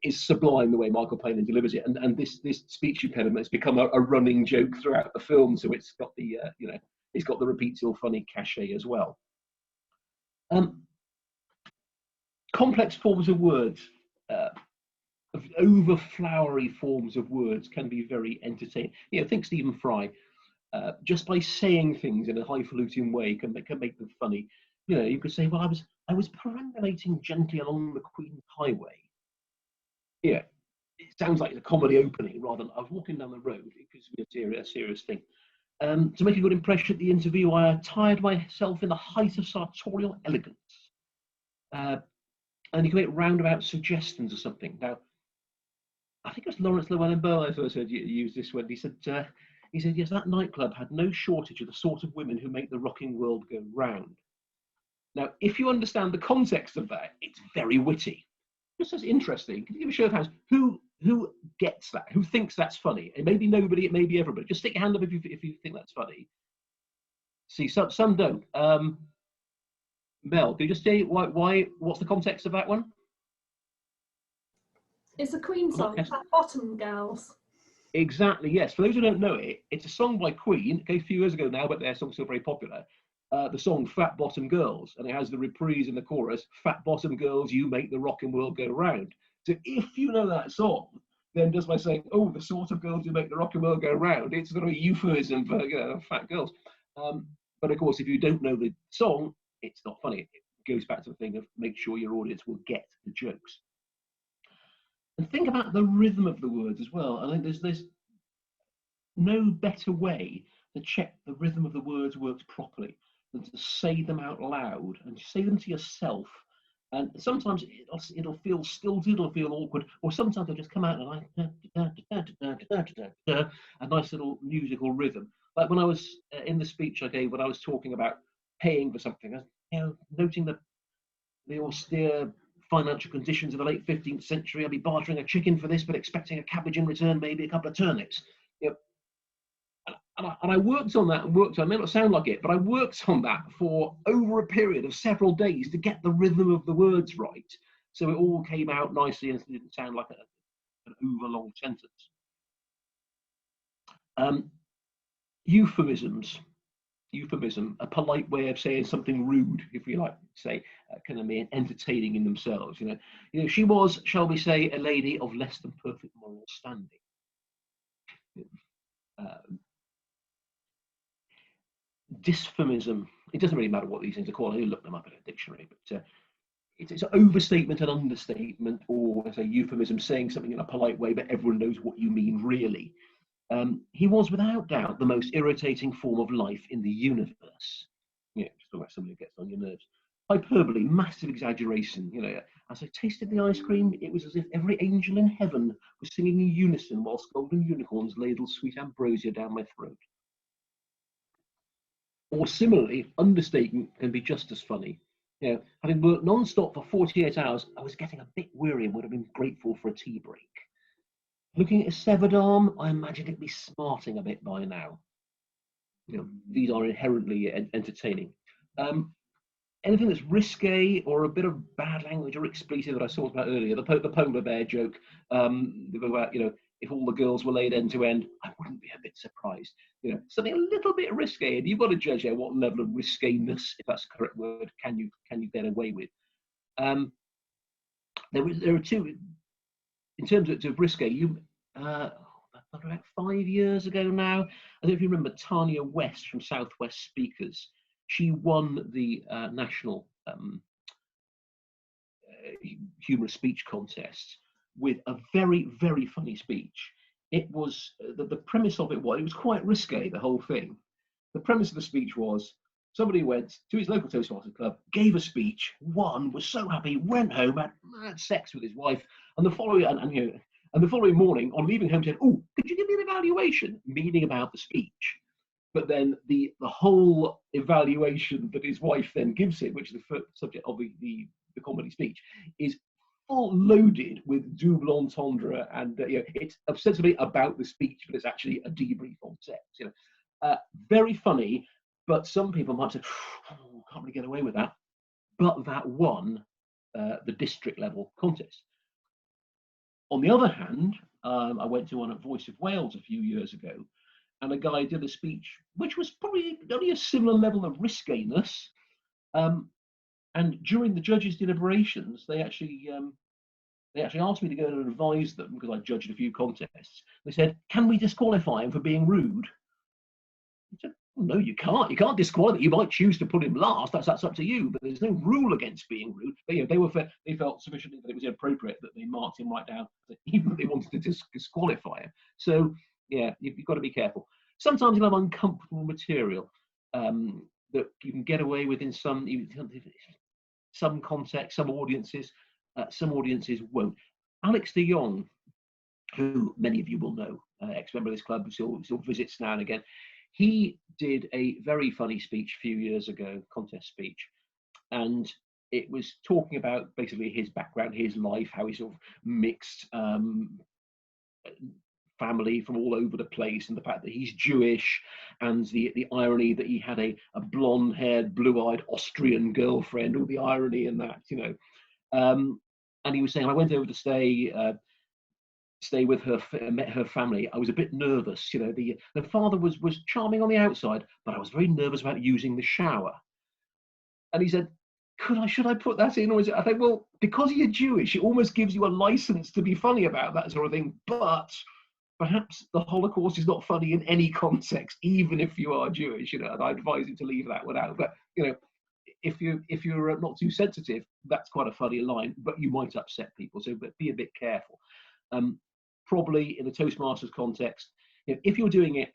is sublime the way Michael Palin delivers it, and this speech impediment has become a running joke throughout the film, so it's got the it's got the repeat till funny cachet as well. Complex forms of words, over flowery forms of words can be very entertaining. Think Stephen Fry. Just by saying things in a highfalutin way can make them funny. You could say, well, I was perambulating gently along the Queen's Highway. Yeah, it sounds like a comedy opening rather than I was walking down the road. It could be a serious thing. To make a good impression at the interview, I attired myself in the height of sartorial elegance. And you can make roundabout suggestions or something. Now, I think it was Lawrence Llewellyn-Bowen I first heard you use this one. He said, yes, that nightclub had no shortage of the sort of women who make the rocking world go round. Now, if you understand the context of that, it's very witty. Just as interesting. Can you give a show of hands? Who gets that? Who thinks that's funny? It may be nobody, it may be everybody. Just stick your hand up if you think that's funny. See, some don't. Mel, can you just say why? What's the context of that one? It's a Queen song, Fat Bottom Girls. Exactly, yes. For those who don't know it, it's a song by Queen, okay, a few years ago now, but their song's still very popular. The song Fat Bottom Girls, and it has the reprise in the chorus, Fat Bottom Girls, you make the rockin' world go round. So if you know that song, then just by saying, oh, the sort of girls who make the rockin' world go round, it's sort of a euphemism for fat girls. But of course, if you don't know the song, it's not funny. It goes back to the thing of make sure your audience will get the jokes. And think about the rhythm of the words as well. I think there's no better way to check the rhythm of the words works properly than to say them out loud and say them to yourself. And sometimes it'll feel stilted, it'll feel awkward, or sometimes it'll just come out a nice little musical rhythm. Like when I was in the speech I gave when I was talking about paying for something, noting the austere financial conditions of the late 15th century. I'll be bartering a chicken for this, but expecting a cabbage in return, maybe a couple of turnips. And I worked on that and worked on it. It may not sound like it, but I worked on that for over a period of several days to get the rhythm of the words right. So it all came out nicely and it didn't sound like an overlong sentence. Euphemisms. Euphemism, a polite way of saying something rude, if you like to say, can be entertaining in themselves. She was, shall we say, a lady of less than perfect moral standing. Dysphemism. It doesn't really matter what these things are called. I look them up in a dictionary, but it's an overstatement, an understatement, or as a euphemism, saying something in a polite way, but everyone knows what you mean really. He was without doubt the most irritating form of life in the universe. Just talk about somebody who gets on your nerves. Hyperbole, massive exaggeration. As I tasted the ice cream, it was as if every angel in heaven was singing in unison whilst golden unicorns ladled sweet ambrosia down my throat. Or similarly, understatement can be just as funny. Having worked non-stop for 48 hours, I was getting a bit weary and would have been grateful for a tea break. Looking at a severed arm, I imagined it be smarting a bit by now. These are inherently entertaining. Anything that's risque or a bit of bad language or expletive that I talked about earlier, the polar bear joke, about, if all the girls were laid end to end, I wouldn't be a bit surprised. Something a little bit risque, and you've got to judge here what level of risqueness, if that's the correct word, can you get away with. There are two. In terms of risque, about 5 years ago now, I don't know if you remember Tanya West from Southwest Speakers. She won the national humorous speech contest with a very, very funny speech. It was, the premise of it was quite risque, the whole thing. The premise of the speech was, somebody went to his local Toastmasters club, gave a speech, won, was so happy, went home, had sex with his wife, and the following morning, on leaving home, said, "Oh, could you give me an evaluation?" Meaning about the speech. But then the whole evaluation that his wife then gives him, which is the first subject of the comedy speech, is full loaded with double entendre, and it's ostensibly about the speech, but it's actually a debrief on sex. Very funny. But some people might say, oh, can't really get away with that. But that won the district level contest. On the other hand, I went to one at Voice of Wales a few years ago, and a guy did a speech which was probably only a similar level of riskiness. And during the judges' deliberations, they actually asked me to go and advise them, because I judged a few contests. They said, "Can we disqualify him for being rude?" I said, well, no, you can't. You can't disqualify. You might choose to put him last. That's up to you. But there's no rule against being rude. But, they felt sufficiently that it was inappropriate that they marked him right down, even if they wanted to disqualify him. So yeah, you've got to be careful. Sometimes you'll have uncomfortable material that you can get away with in some context, some audiences. Some audiences won't. Alex de Jong, who many of you will know, ex-member of this club, who still visits now and again, he did a very funny speech a few years ago, contest speech, and it was talking about basically his background, his life, how he sort of mixed family from all over the place, and the fact that he's Jewish, and the irony that he had a blonde-haired, blue-eyed Austrian girlfriend, all the irony in that, you know. And he was saying, I went over to stay with her, met her family. I was a bit nervous. You know, the father was charming on the outside, but I was very nervous about using the shower. And he said, should I put that in? Or is it? I think, well, because you're Jewish, it almost gives you a license to be funny about that sort of thing. But perhaps the Holocaust is not funny in any context, even if you are Jewish. You know, and I advise you to leave that one out. But you know, if you're not too sensitive, that's quite a funny line, but you might upset people. So, but be a bit careful. Probably in the Toastmasters context, if you're doing it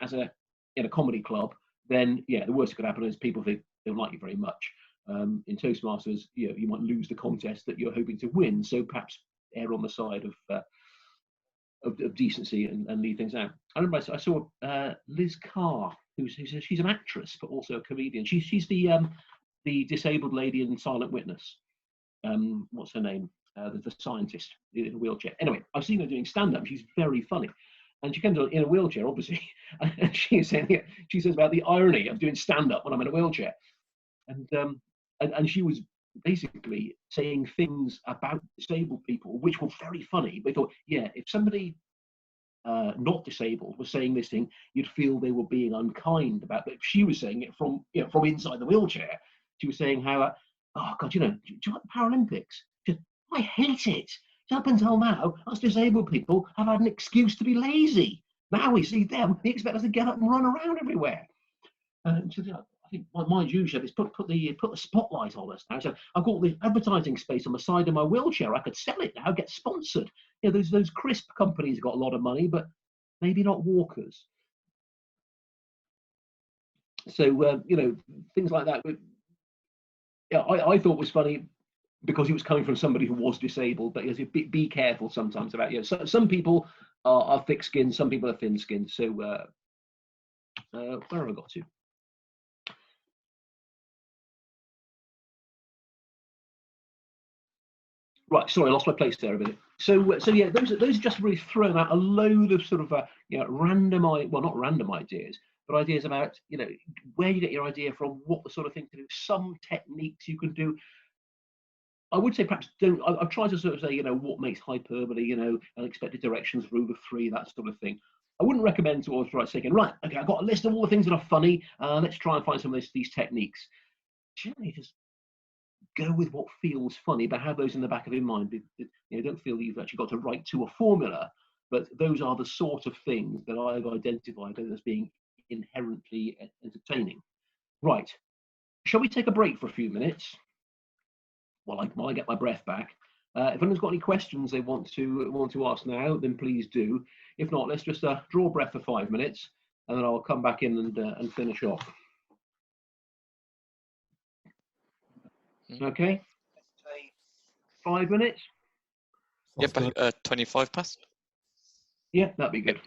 in a comedy club, then yeah, the worst that could happen is people think they don't like you very much. In Toastmasters, you might lose the contest that you're hoping to win. So perhaps err on the side of decency and leave things out. I remember I saw Liz Carr, she's an actress but also a comedian. She's the disabled lady in Silent Witness. What's her name? The scientist in a wheelchair. Anyway, I've seen her doing stand-up. She's very funny. And she comes on in a wheelchair, obviously. And she says about the irony of doing stand-up when I'm in a wheelchair. And she was basically saying things about disabled people, which were very funny. They thought, yeah, if somebody not disabled was saying this thing, you'd feel they were being unkind about it. She was saying it from inside the wheelchair. She was saying how, oh God, do you like the Paralympics? I hate it. Up until now, us disabled people have had an excuse to be lazy. Now we see them, they expect us to get up and run around everywhere. So, I think my Jewish is put the spotlight on us now. So I've got the advertising space on the side of my wheelchair. I could sell it now, get sponsored. You know, those crisp companies have got a lot of money, but maybe not walkers. So things like that. Yeah, I thought was funny because it was coming from somebody who was disabled. But be careful sometimes about some people are thick-skinned, some people are thin-skinned. So where have I got to? Right, sorry, I lost my place there a bit. So yeah, those are just really thrown out a load of sort of random, well, not random ideas, but ideas about where you get your idea from, what the sort of thing to do, some techniques you can do. I would say perhaps don't. I've tried to sort of say what makes hyperbole, unexpected directions, rule of three, that sort of thing. I wouldn't recommend to authors saying, right, okay, I've got a list of all the things that are funny. Let's try and find some of these techniques. Generally, just go with what feels funny, but have those in the back of your mind. Don't feel that you've actually got to write to a formula, but those are the sort of things that I've identified as being inherently entertaining. Right. Shall we take a break for a few minutes while I get my breath back? If anyone's got any questions they want to ask now, then please do. If not, let's just draw a breath for 5 minutes, and then I'll come back in and finish off. Okay. 5 minutes. Yep, 25 past. Yeah, that'd be good.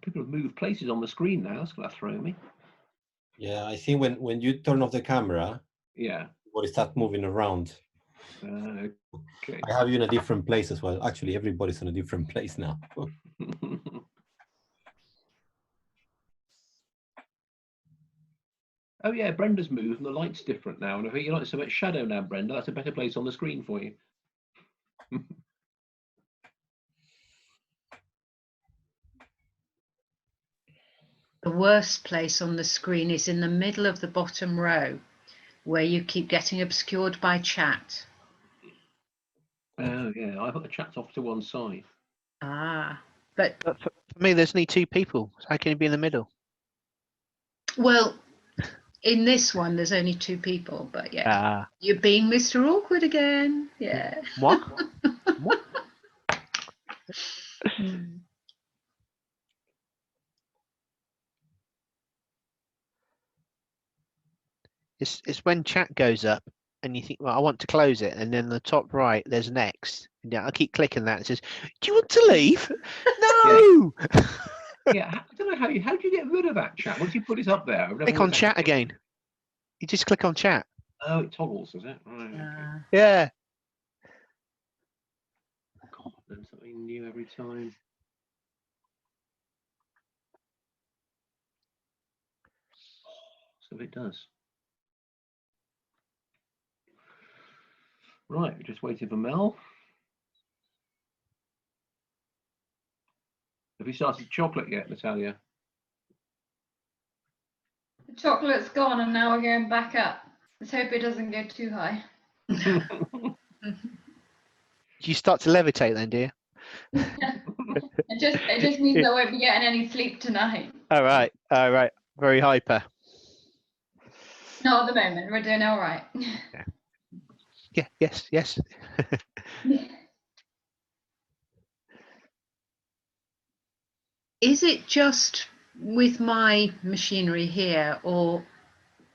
people have moved places on the screen now. That's going to throw me. Yeah, I think when you turn off the camera, Yeah. everybody start moving around. Okay. I have you in a different place as well. Actually, everybody's in a different place now. Oh yeah, Brenda's moved and the light's different now. And I think you like so much shadow now, Brenda. That's a better place on the screen for you. The worst place on the screen is in the middle of the bottom row, where you keep getting obscured by chat. Oh yeah, I put the chat off to one side. Ah, but For me, there's only 2 people. So how can you be in the middle? well, in this one, there's only 2 people. But yeah, Ah, you're being Mr. Awkward again. Yeah. what? What? It's when chat goes up and you think, well, I want to close it, and then the top right there's next. And I keep clicking that. It says, "Do you want to leave?" No. Yeah, I don't know how do you get rid of that chat once you put it up there? I've never Click on worked out chat how to- again. You just click on chat. Oh, it toggles, does it? Right, okay. Yeah. God, learn something new every time. So it does. Right, we're just waiting for Mel. Have you started chocolate yet, Natalia? The chocolate's gone and now we're going back up. Let's hope it doesn't go too high. You start to levitate then, do you? It just means I won't be getting any sleep tonight. All right. All right. Very hyper. Not at the moment. We're doing all right. Yeah. Yes. Yes. Is it just with my machinery here, or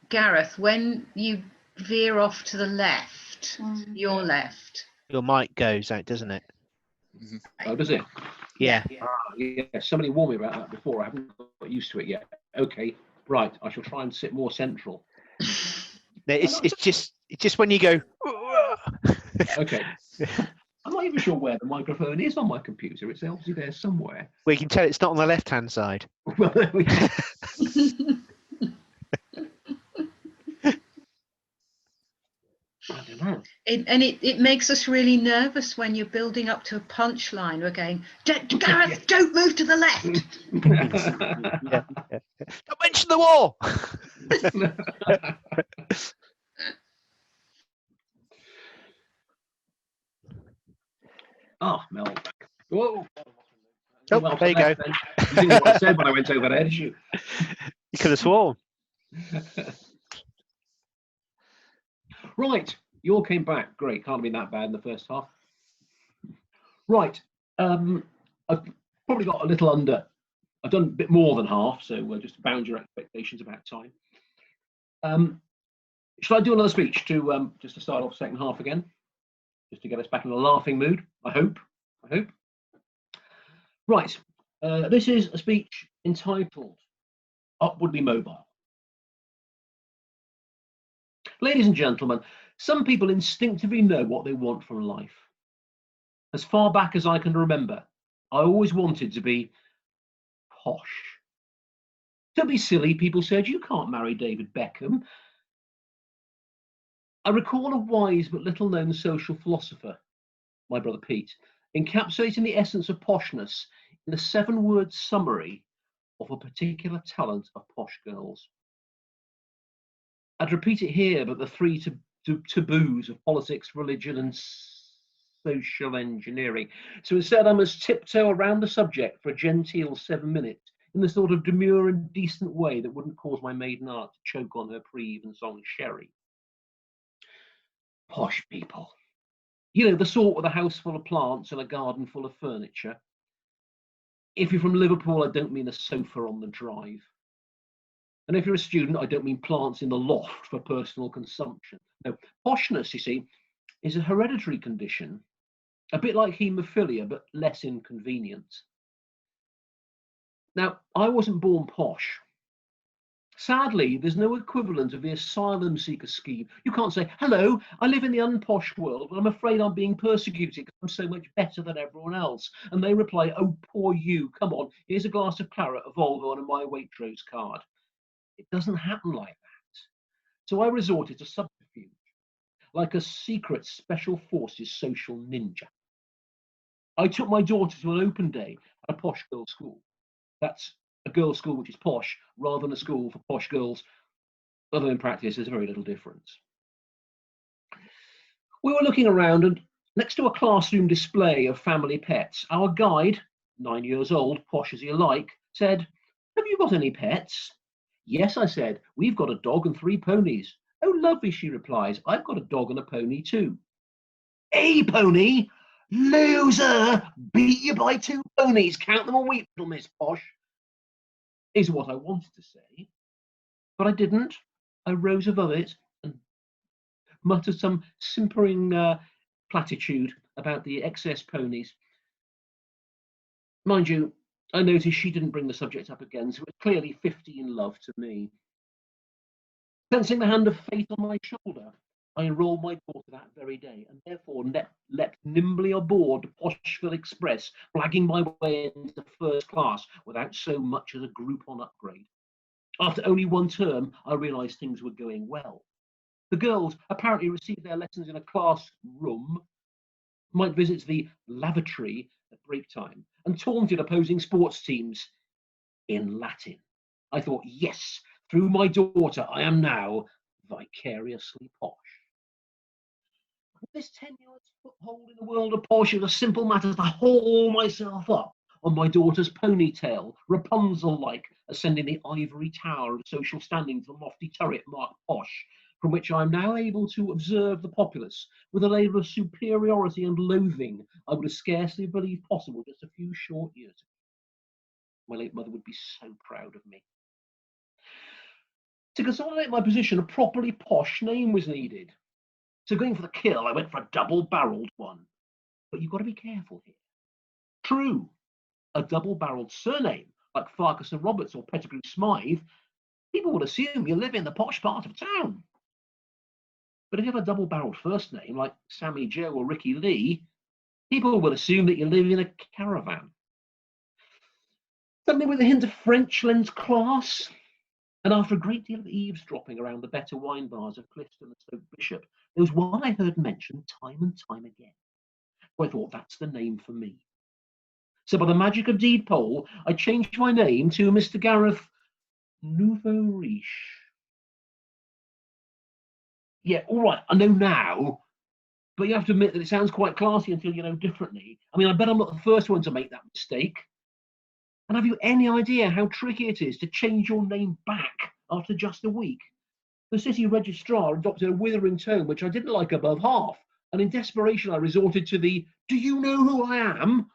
Gareth, when you veer off to the left, your left? Your mic goes out, doesn't it? Oh, does it? Yeah. Yeah, somebody warned me about that before. I haven't got used to it yet. Okay, right. I shall try and sit more central. It's just when you go. Okay. I'm not even sure where the microphone is on my computer. It's obviously there somewhere. We can tell it's not on the left-hand side. Well, there we go. I don't know. It makes us really nervous when you're building up to a punchline. We're going, Gareth, don't move to the left. Yeah. Don't mention the war. Oh, Mel. Whoa. Oh, Well, there you go. You didn't know what I said when I went over there, did you? You could have sworn. Right, you all came back. Great, can't have been that bad in the first half. Right, I've probably got a little under. I've done a bit more than half, so just to bound your expectations about time. Shall I do another speech to just to start off second half again, just to get us back in a laughing mood? I hope. Right, this is a speech entitled "Upwardly Mobile." Ladies and gentlemen, some people instinctively know what they want from life. As far back as I can remember, I always wanted to be posh. Don't be silly, people said, you can't marry David Beckham. I recall a wise but little known social philosopher, my brother Pete, encapsulating the essence of poshness in a 7-word summary of a particular talent of posh girls. I'd repeat it here, but the 3 taboos of politics, religion, and social engineering. So instead, I must tiptoe around the subject for a genteel 7 minutes in the sort of demure and decent way that wouldn't cause my maiden aunt to choke on her pre-evensong sherry. Posh people. You know, the sort with a house full of plants and a garden full of furniture. If you're from Liverpool, I don't mean a sofa on the drive. And if you're a student, I don't mean plants in the loft for personal consumption. No, poshness, you see, is a hereditary condition, a bit like haemophilia, but less inconvenient. Now, I wasn't born posh. Sadly, there's no equivalent of the asylum seeker scheme. You can't say, hello, I live in the unposh world, but I'm afraid I'm being persecuted because I'm so much better than everyone else. And they reply, oh, poor you, come on, here's a glass of claret, a Volvo, and a My Waitrose card. It doesn't happen like that. So I resorted to subterfuge, like a secret special forces social ninja. I took my daughter to an open day at a posh girls' school. That's a girls' school which is posh, rather than a school for posh girls, although in practice there's very little difference. We were looking around, and next to a classroom display of family pets, our guide, 9 years old, posh as you like, said, have you got any pets? Yes, I said, we've got a dog and 3 ponies. Oh, lovely, she replies, I've got a dog and a pony too. A pony? Loser! Beat you by 2 ponies. Count them a week, little Miss Posh. Is what I wanted to say, but I didn't. I rose above it and muttered some simpering platitude about the excess ponies. Mind you, I noticed she didn't bring the subject up again, so it was clearly 15 love to me. Sensing the hand of fate on my shoulder, I enrolled my daughter that very day, and therefore leapt nimbly aboard the Poshville Express, flagging my way into first class without so much as a Groupon upgrade. After only 1 term, I realised things were going well. The girls apparently received their lessons in a classroom, might visit the lavatory at break time, and taunted opposing sports teams in Latin. I thought, yes, through my daughter, I am now vicariously posh. With this tenuous foothold in the world of posh, it was a simple matter to haul myself up on my daughter's ponytail, Rapunzel-like, ascending the ivory tower of social standing to the lofty turret marked posh, from which I am now able to observe the populace with a layer of superiority and loathing I would have scarcely believed possible just a few short years ago. My late mother would be so proud of me. To consolidate my position, a properly posh name was needed. So going for the kill, I went for a double-barreled one. But you've got to be careful here. True, a double-barreled surname, like Farquharson Roberts or Pettigrew Smythe, people would assume you live in the posh part of town. But if you have a double-barreled first name, like Sammy Joe or Ricky Lee, people will assume that you live in a caravan. Something with a hint of French lends class. And after a great deal of eavesdropping around the better wine bars of Clifton and Stoke Bishop, there was one I heard mentioned time and time again. So I thought, that's the name for me. So by the magic of deed poll, I changed my name to Mr. Gareth Nouveau Riche. Yeah, all right, I know now, but you have to admit that it sounds quite classy until you know differently. I mean, I bet I'm not the first one to make that mistake. And have you any idea how tricky it is to change your name back after just a week? The city registrar adopted a withering tone which I didn't like above half, and in desperation I resorted to the, do you know who I am?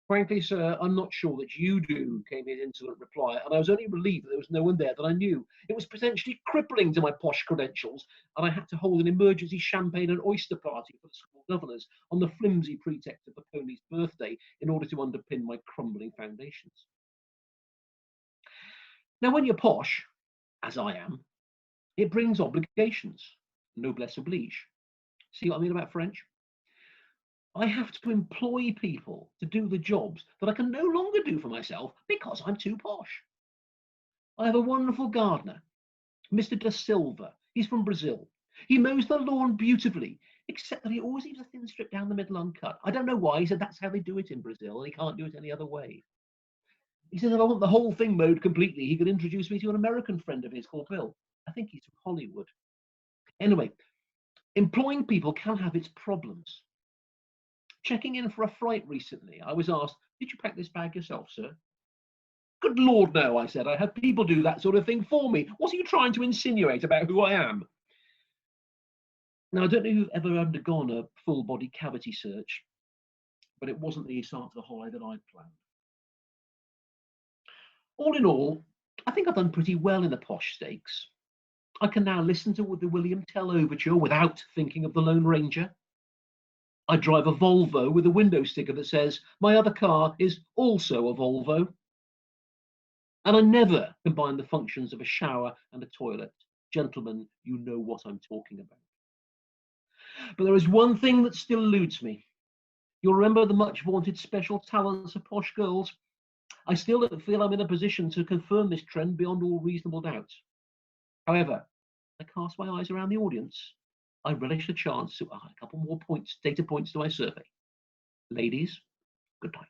Frankly, sir, I'm not sure that you do, came his insolent reply, and I was only relieved that there was no one there that I knew. It was potentially crippling to my posh credentials, and I had to hold an emergency champagne and oyster party for the school governors on the flimsy pretext of the pony's birthday in order to underpin my crumbling foundations. Now, when you're posh, as I am, it brings obligations. Noblesse oblige. See what I mean about French? I have to employ people to do the jobs that I can no longer do for myself because I'm too posh. I have a wonderful gardener, Mr. Da Silva. He's from Brazil. He mows the lawn beautifully, except that he always leaves a thin strip down the middle uncut. I don't know why. He said that's how they do it in Brazil, and he can't do it any other way. He says if I want the whole thing mowed completely, he could introduce me to an American friend of his called Bill. I think he's from Hollywood. Anyway, employing people can have its problems. Checking in for a flight recently, I was asked, did you pack this bag yourself, sir? Good Lord, no, I said. I have people do that sort of thing for me. What are you trying to insinuate about who I am? Now, I don't know if you've ever undergone a full body cavity search, but it wasn't the start to the holiday that I'd planned. All in all, I think I've done pretty well in the posh stakes. I can now listen to the William Tell overture without thinking of the Lone Ranger. I drive a Volvo with a window sticker that says, my other car is also a Volvo. And I never combine the functions of a shower and a toilet. Gentlemen, you know what I'm talking about. But there is one thing that still eludes me. You'll remember the much vaunted special talents of posh girls. I still don't feel I'm in a position to confirm this trend beyond all reasonable doubt. However, I cast my eyes around the audience. I relish the chance to add a couple more points, data points to my survey. Ladies, good night.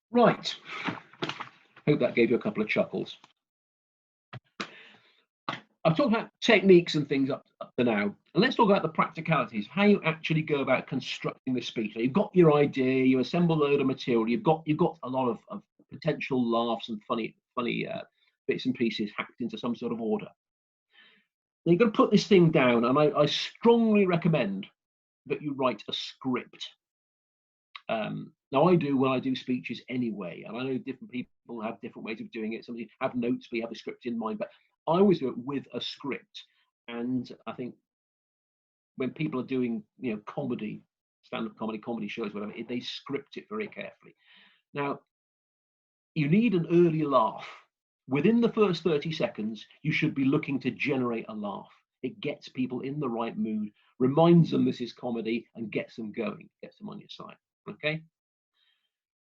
Right. Hope that gave you a couple of chuckles. I've talked about techniques and things up to now, and let's talk about the practicalities, how you actually go about constructing the speech. Now, you've got your idea, you assemble a load of material, you've got a lot of potential laughs and funny bits and pieces hacked into some sort of order. Now you've got to put this thing down, and I strongly recommend that you write a script. Now I do when I do speeches anyway, and I know different people have different ways of doing it. Some have notes, but you have a script in mind, but I always do it with a script. And I think when people are doing, comedy, stand-up comedy shows, whatever, they script it very carefully. Now, you need an early laugh. Within the first 30 seconds, you should be looking to generate a laugh. It gets people in the right mood, reminds them this is comedy, and gets them going, gets them on your side. Okay?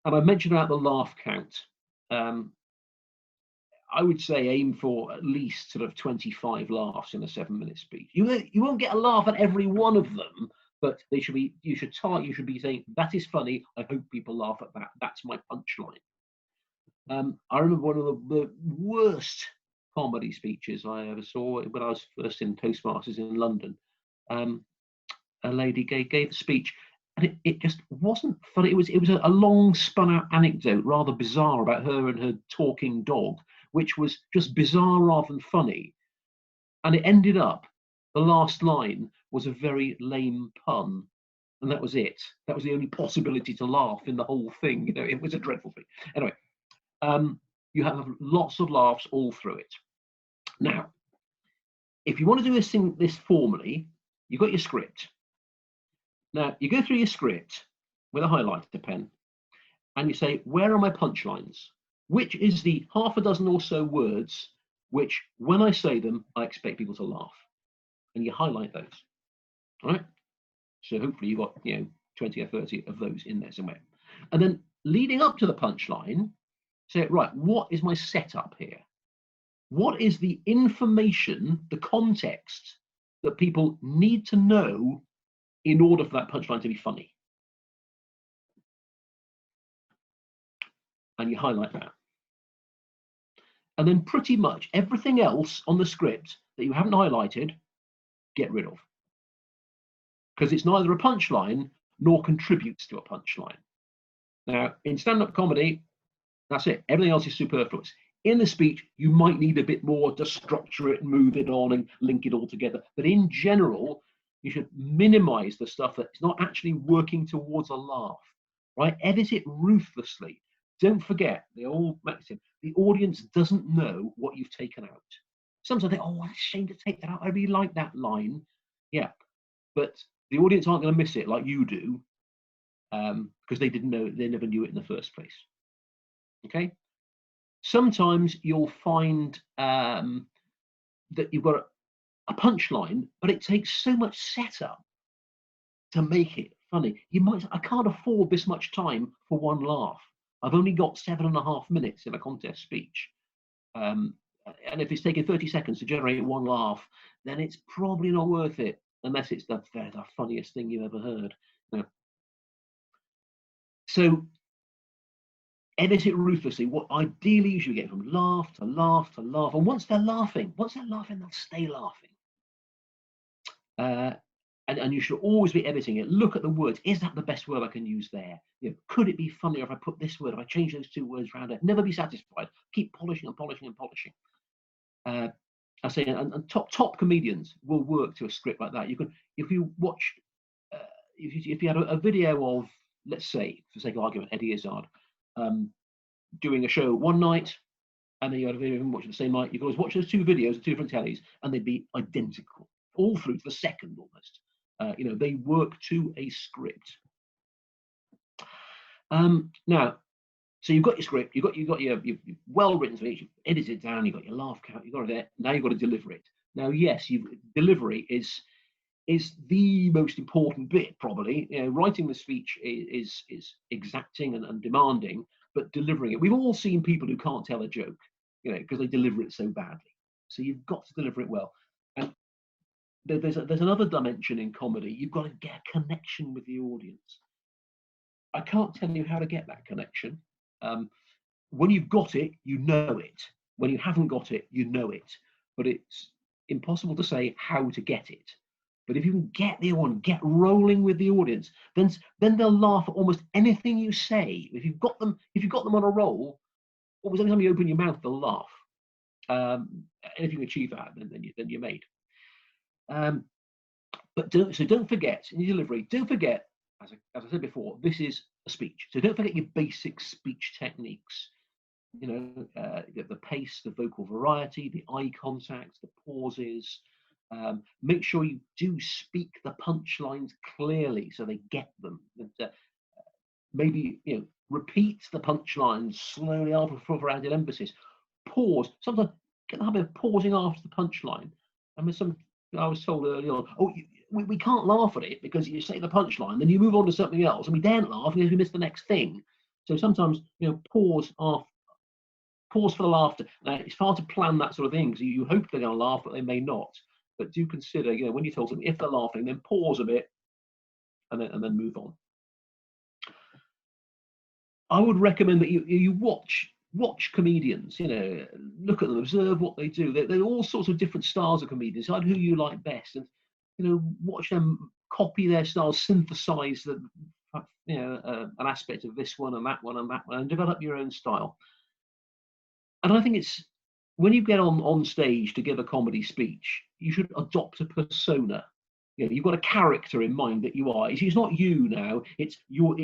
And I've mentioned about the laugh count. I would say aim for at least sort of 25 laughs in a 7-minute speech. You won't get a laugh at every one of them, but they should be. You should be saying, "That is funny. I hope people laugh at that. That's my punchline." I remember one of the worst comedy speeches I ever saw when I was first in Toastmasters in London. A lady gave a speech, and it just wasn't funny. It was a long spun out anecdote, rather bizarre, about her and her talking dog, which was just bizarre rather than funny. And it ended up, the last line was a very lame pun, and that was it. That was the only possibility to laugh in the whole thing. It was a dreadful thing. Anyway, you have lots of laughs all through it. Now, if you want to do this formally, you've got your script. Now, you go through your script with a highlighter pen, and you say, where are my punchlines? Which is the half a dozen or so words which, when I say them, I expect people to laugh? And you highlight those. All right? So hopefully you've got 20 or 30 of those in there somewhere. And then leading up to the punchline, say, right, what is my setup here? What is the information, the context that people need to know in order for that punchline to be funny? And you highlight that. And then pretty much everything else on the script that you haven't highlighted, get rid of. Because it's neither a punchline nor contributes to a punchline. Now, in stand-up comedy, that's it. Everything else is superfluous. In the speech, you might need a bit more to structure it and move it on and link it all together. But in general, you should minimize the stuff that's not actually working towards a laugh, right? Edit it ruthlessly. Don't forget the old maxim, the audience doesn't know what you've taken out. Sometimes they think, oh, what a shame to take that out. I really like that line. Yeah, but the audience aren't going to miss it like you do, because they didn't know, they never knew it in the first place. Okay? Sometimes you'll find that you've got a punchline, but it takes so much setup to make it funny. I can't afford this much time for one laugh. I've only got 7.5 minutes in a contest speech. And if it's taking 30 seconds to generate one laugh, then it's probably not worth it, unless it's the funniest thing you've ever heard. So edit it ruthlessly. What ideally you should get from laugh to laugh to laugh. And once they're laughing, they'll stay laughing. And you should always be editing it. Look at the words. Is that the best word I can use there? Could it be funnier if I put this word, if I change those two words around it? Never be satisfied. Keep polishing and polishing and polishing. I say, and top comedians will work to a script like that. You can, if you watch, if you had a video of, let's say, for sake of argument, Eddie Izzard doing a show one night, and then you had a video of him watching the same night. You can always watch those two videos, two different tellies, and they'd be identical, all through to the second almost. You know, they work to a script. Now, so you've got your script, you've got your well-written speech, you've edited it down, you've got your laugh count, you've got it there. Now you've got to deliver it. Now, yes, delivery is the most important bit, probably. You know, writing the speech is exacting and demanding, but delivering it. We've all seen people who can't tell a joke, you know, because they deliver it so badly. So you've got to deliver it well. And there's another dimension in comedy. You've got to get a connection with the audience. I can't tell you how to get that connection. When you've got it, you know it. When you haven't got it, you know it. But it's impossible to say how to get it. But if you can get the audience, get rolling with the audience, then they'll laugh at almost anything you say. If you've got them on a roll, almost every time you open your mouth, they'll laugh. And if you can achieve that, then you're made. But don't forget in your delivery. Don't forget, as I said before, this is a speech. So don't forget your basic speech techniques. You know, the pace, the vocal variety, the eye contact, the pauses. Make sure you do speak the punchlines clearly so they get them. Maybe, you know, repeat the punchlines slowly after for added emphasis. Pause. Sometimes get the habit of pausing after the punchline. I was told earlier on, we can't laugh at it because you say the punchline, then you move on to something else, and we daren't laugh because we miss the next thing. So sometimes, you know, pause for the laughter. Now, it's hard to plan that sort of thing because you hope they're going to laugh, but they may not. But do consider, you know, when you're told something, if they're laughing, then pause a bit and then move on. I would recommend that you watch comedians, you know, look at them, observe what they do. There are all sorts of different styles of comedians. Decide who you like best, and, you know, watch them copy their styles, synthesize an aspect of this one and that one and that one, and develop your own style. And I think it's when you get on stage to give a comedy speech, you should adopt a persona. You know, you've got a character in mind that you are. It's not you now. It's your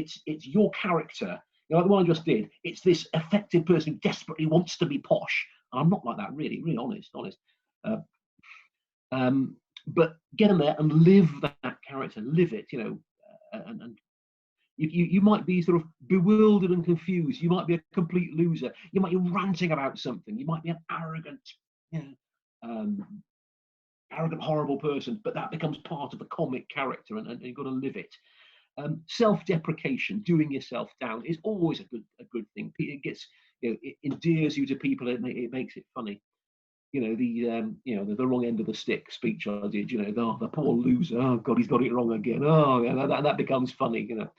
character. You know, like the one I just did. It's this affected person who desperately wants to be posh. I'm not like that, really honest. But get them there and live that character, live it. You know, and you might be sort of bewildered and confused. You might be a complete loser. You might be ranting about something. You might be an arrogant, horrible person. But that becomes part of the comic character, and you've got to live it. Self-deprecation, doing yourself down, is always a good thing. It gets, you know, it endears you to people. It makes it funny. You know, the wrong end of the stick speech I did. You know, the poor loser. Oh God, he's got it wrong again. Oh, yeah, that becomes funny. You know.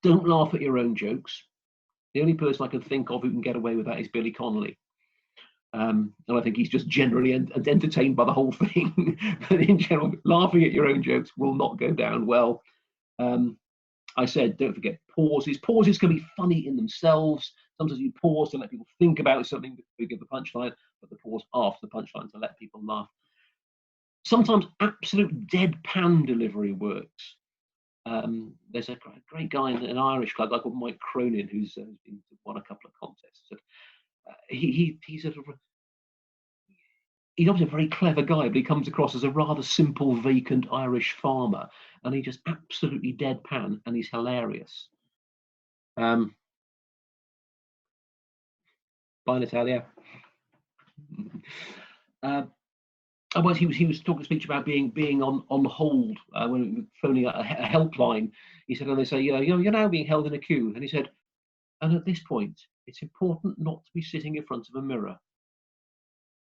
Don't laugh at your own jokes. The only person I can think of who can get away with that is Billy Connolly. And I think he's just generally entertained by the whole thing. But in general, laughing at your own jokes will not go down well. I said, don't forget pauses. Pauses can be funny in themselves. Sometimes you pause to let people think about something before you give the punchline, but the pause after the punchline to let people laugh. Sometimes absolute deadpan delivery works. There's a great guy in an Irish club, a guy called Mike Cronin, who's won a couple of contests. He's obviously a very clever guy, but he comes across as a rather simple, vacant Irish farmer, and he just absolutely deadpan, and he's hilarious. Bye, Natalia. Otherwise, he was talking a speech about being on hold when phoning a helpline. He said, and they say, you're now being held in a queue, and he said, and at this point, it's important not to be sitting in front of a mirror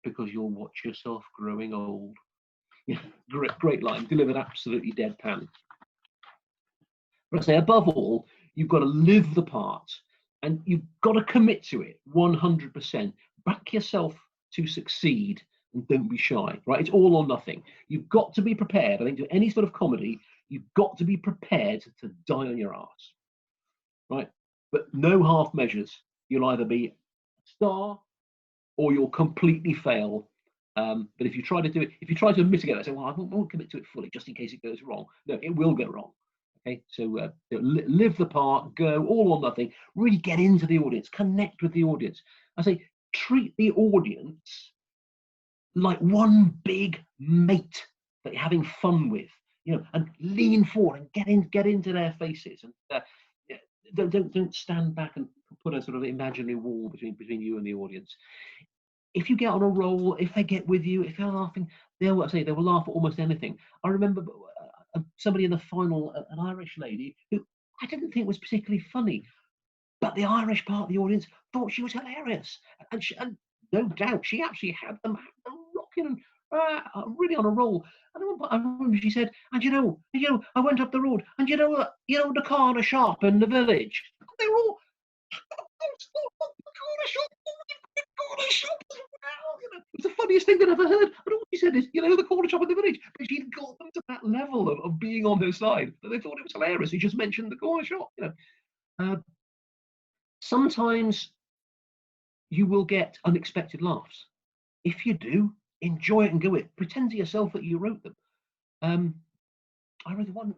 because you'll watch yourself growing old. Yeah, great line, delivered absolutely deadpan. But I say, above all, you've got to live the part, and you've got to commit to it 100%. Back yourself to succeed, and don't be shy, right? It's all or nothing. You've got to be prepared. I think to any sort of comedy, you've got to be prepared to die on your arse, right? But no half measures. You'll either be a star or you'll completely fail. But if you try to do it, if you try to mitigate that, say, well, I won't commit to it fully just in case it goes wrong. No, it will go wrong. Okay, so live the part, go all or nothing, really get into the audience, connect with the audience. I say, treat the audience like one big mate that you're having fun with, you know, and lean forward and get into their faces, and don't stand back and put a sort of imaginary wall between you and the audience. If you get on a roll, if they get with you, if they're laughing, they will laugh at almost anything. I remember somebody in the final, an Irish lady who I didn't think was particularly funny, but the Irish part of the audience thought she was hilarious, and no doubt she actually had them rocking and really on a roll. And I remember she said, and you know, I went up the road, and you know the corner shop in the village. They were all, corner shop as well. You know, it was the funniest thing I'd ever heard. And all she said is, you know, the corner shop in the village. But she'd got them to that level of being on their side that they thought it was hilarious. He just mentioned the corner shop. You know, sometimes you will get unexpected laughs. If you do, enjoy it and go with it. Pretend to yourself that you wrote them. I read one.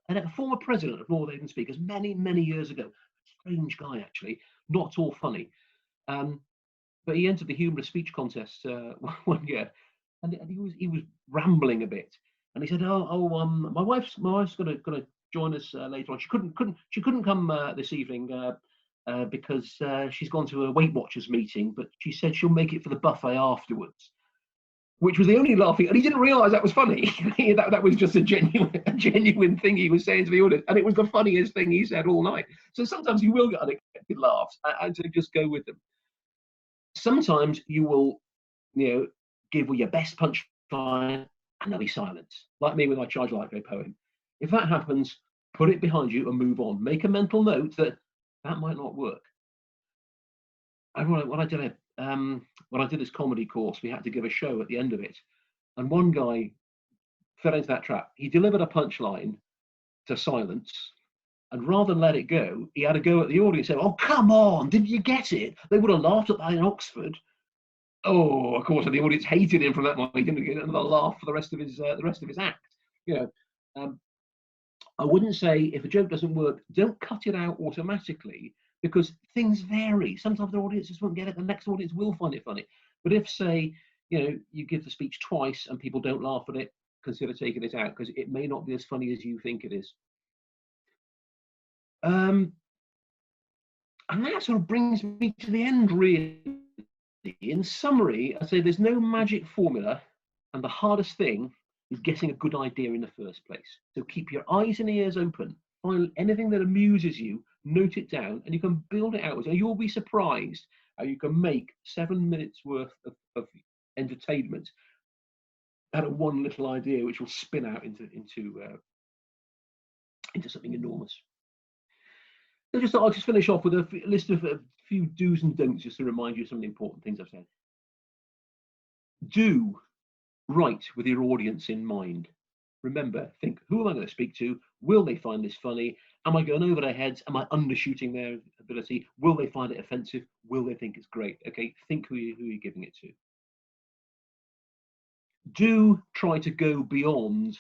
A former president of Northavon Speakers many years ago. Strange guy, actually, not at all funny. But he entered the humorous speech contest one year, and he was rambling a bit. And he said, my wife's gonna join us later on. She couldn't come this evening because she's gone to a Weight Watchers meeting, but she said she'll make it for the buffet afterwards. Which was the only laughing, and he didn't realise that was funny. that was just a genuine thing he was saying to the audience, and it was the funniest thing he said all night. So sometimes you will get unexpected laughs, and to just go with them. Sometimes you will, you know, give your best punchline, and there'll be silence. Like me with my Charge Like a poem. If that happens, put it behind you and move on. Make a mental note that might not work. And when I did this comedy course, we had to give a show at the end of it, and one guy fell into that trap. He delivered a punchline to silence, and rather than let it go, he had a go at the audience, saying, "Oh, come on, didn't you get it? They would have laughed at that in Oxford." Oh, of course, and the audience hated him from that moment. He didn't get another laugh for the rest of his act. You know, I wouldn't say if a joke doesn't work, don't cut it out automatically, because things vary. Sometimes the audience just won't get it, the next audience will find it funny. But if, say, you know, you give the speech twice and people don't laugh at it, consider taking it out, because it may not be as funny as you think it is. And that sort of brings me to the end, really. In summary, I say there's no magic formula, and the hardest thing is getting a good idea in the first place. So keep your eyes and ears open. Find anything that amuses you, note it down, and you can build it out. And you'll be surprised how you can make 7 minutes worth of entertainment out of one little idea, which will spin out into something enormous. So I'll just finish off with a list of a few do's and don'ts, just to remind you of some of the important things I've said. Do write with your audience in mind. Remember, think, who am I going to speak to? Will they find this funny? Am I going over their heads? Am I undershooting their ability? Will they find it offensive? Will they think it's great? Okay, think who you're giving it to. Do try to go beyond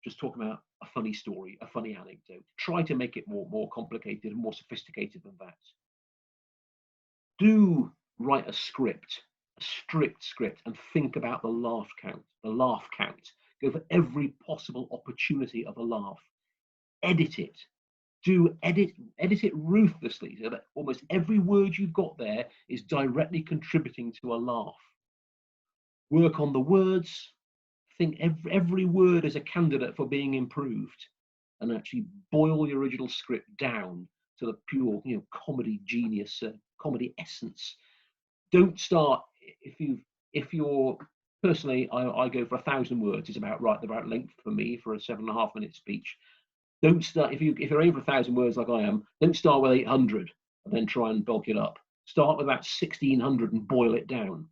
just talking about a funny story, a funny anecdote. Try to make it more complicated and more sophisticated than that. Do write a script, a strict script, and think about the laugh count. Go for every possible opportunity of a laugh. Edit it. Edit it ruthlessly, so that almost every word you've got there is directly contributing to a laugh. Work on the words. Think every word is a candidate for being improved, and actually boil the original script down to the pure, you know, comedy genius, comedy essence. Don't start if you're personally, I go for 1,000 words. It's about right, the right length for me for a 7.5 minute speech. Don't start if you're over 1,000 words like I am. Don't start with 800 and then try and bulk it up. Start with about 1,600 and boil it down.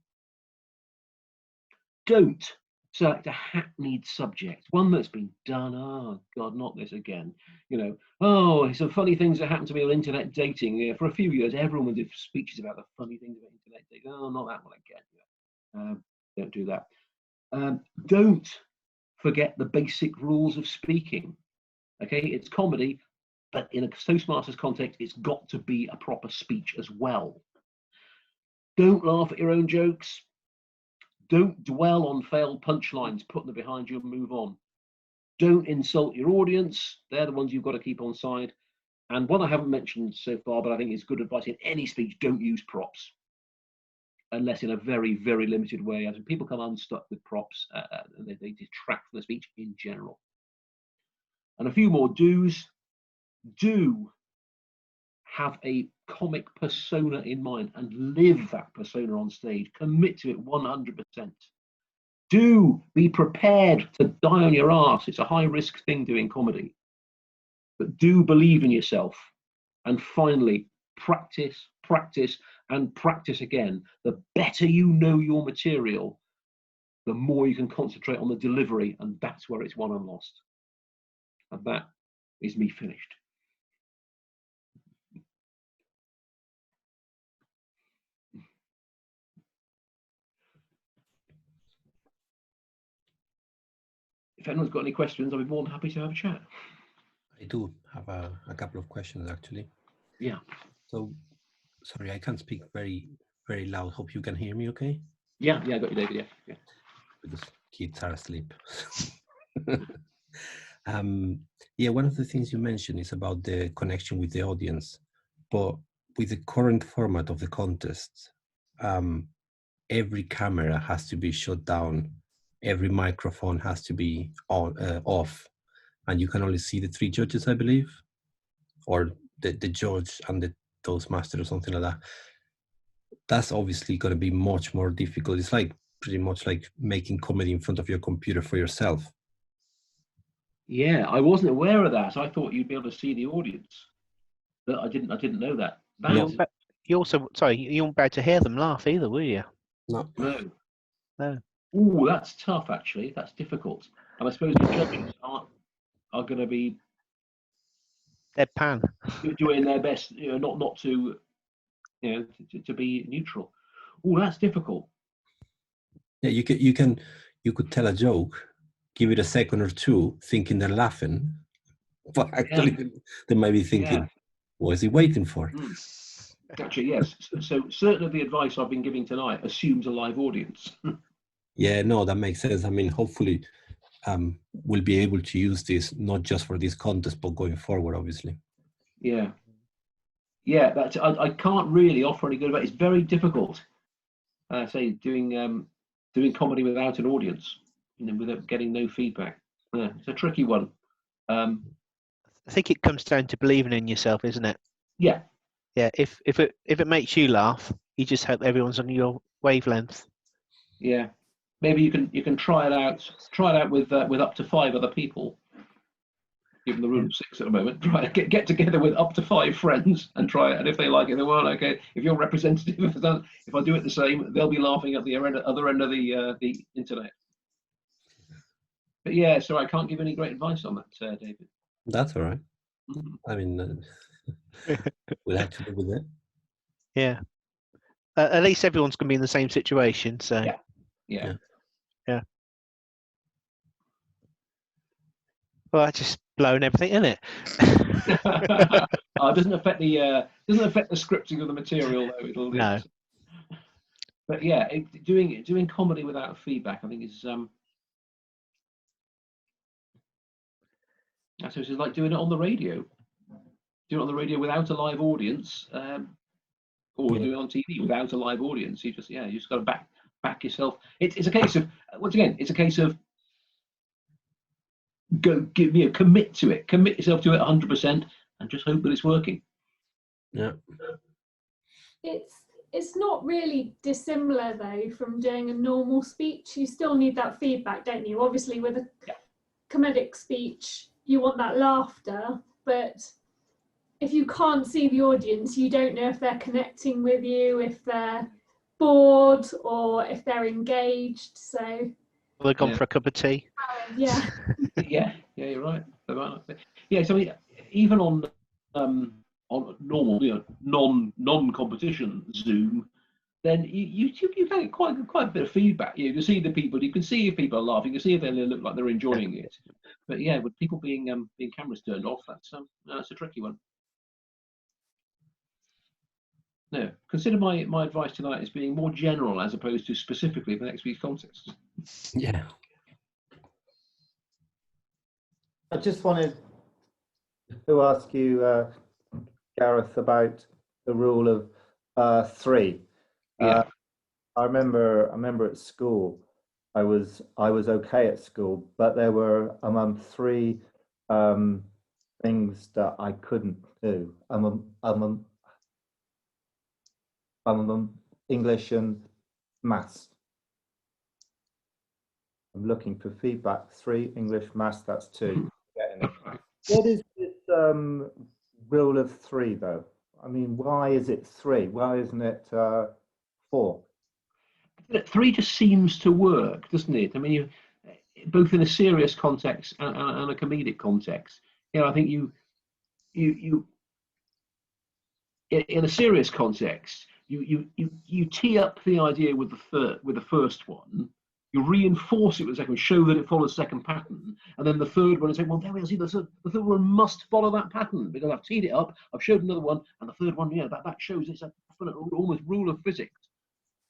Don't select a hackneyed subject, one that's been done. Oh God, not this again. You know, oh, some funny things that happened to me on internet dating. Yeah, for a few years, everyone did speeches about the funny things about internet dating. Oh, not that one again. Don't do that. Don't forget the basic rules of speaking. Okay, it's comedy, but in a Toastmasters context, it's got to be a proper speech as well. Don't laugh at your own jokes. Don't dwell on failed punchlines. Put them behind you and move on. Don't insult your audience. They're the ones you've got to keep on side. And one I haven't mentioned so far, but I think is good advice in any speech: don't use props, unless in a very, very limited way. As people come unstuck with props, they detract from the speech in general. And a few more do's. Do have a comic persona in mind and live that persona on stage. Commit to it 100%. Do be prepared to die on your ass. It's a high risk thing doing comedy. But do believe in yourself. And finally, practice, practice, and practice again. The better you know your material, the more you can concentrate on the delivery, and that's where it's won and lost. And that is me finished. If anyone's got any questions, I'll be more than happy to have a chat. I do have a couple of questions, actually. Yeah. So, sorry, I can't speak very, very loud. Hope you can hear me okay? Yeah, I got you, David, yeah. Because kids are asleep. Yeah, one of the things you mentioned is about the connection with the audience. But with the current format of the contest, every camera has to be shut down. Every microphone has to be on, off. And you can only see the 3 judges, I believe, or the judge and the Toastmaster or something like that. That's obviously going to be much more difficult. It's like pretty much like making comedy in front of your computer for yourself. Yeah, I wasn't aware of that. I thought you'd be able to see the audience. But I didn't know that. You also, sorry, you weren't about to hear them laugh either, were you? No. No. Ooh, that's tough, actually. That's difficult. And I suppose the judges are going to be Deadpan. doing their best, not to, to be neutral. Ooh, that's difficult. Yeah, you could tell a joke, give it a second or two, thinking they're laughing, but actually they might be thinking, what is he waiting for? Actually, yes. So certain of the advice I've been giving tonight assumes a live audience. Yeah, no, that makes sense. I mean, hopefully we'll be able to use this not just for this contest, but going forward, obviously. Yeah, that's I can't really offer any good advice. It's very difficult. Say doing comedy without an audience, without getting no feedback. It's a tricky one. I think it comes down to believing in yourself, isn't it? Yeah. Yeah. If it makes you laugh, you just hope everyone's on your wavelength. Yeah. Maybe you can try it out. Try it out with up to 5 other people. Given the rule of 6 at the moment, try get together with up to 5 friends and try it. And if they like it, they will. Okay. If you're representative, if I do it the same, they'll be laughing at the other end of the internet. But yeah, so I can't give any great advice on that, David. That's all right. I mean, we'll have to live with it. Yeah. At least everyone's going to be in the same situation. So. Yeah. Well, that's just blowing everything, isn't it? It doesn't affect the scripting of the material though. No. But yeah, doing comedy without feedback, I think is I suppose it's like doing it on the radio. Do it on the radio without a live audience, or do it on TV without a live audience. You just got to back yourself. It's a case of, once again, it's a case of commit to it, commit yourself to it 100%, and just hope that it's working. Yeah. It's not really dissimilar though from doing a normal speech. You still need that feedback, don't you? Obviously, with a comedic speech, you want that laughter, but if you can't see the audience, you don't know if they're connecting with you, if they're bored, or if they're engaged. So they've gone for a cup of tea. Yeah, you're right. Yeah, so even on normal, non-competition Zoom, then you can get quite a bit of feedback. You can see the people. You can see if people are laughing. You can see if they look like they're enjoying it. But yeah, with people being cameras turned off, that's a tricky one. No, consider my advice tonight as being more general as opposed to specifically for next week's contest. Yeah. I just wanted to ask you, Gareth, about the rule of 3. Yeah. I remember at school, I was okay at school, but there were 3 things that I couldn't do. English and maths. I'm looking for feedback. 3 English, maths. That's 2. Getting it. What is this rule of 3 though? I mean, why is it 3? Why isn't it 4? 3 just seems to work, doesn't it? I mean, both in a serious context and a comedic context. I think you in a serious context, you tee up the idea with the first one, you reinforce it with the second one, show that it follows the second pattern, and then the third one is saying, well, there we are, see, the third one must follow that pattern because I've teed it up, I've showed another one, and the third one, that shows it's almost rule of physics.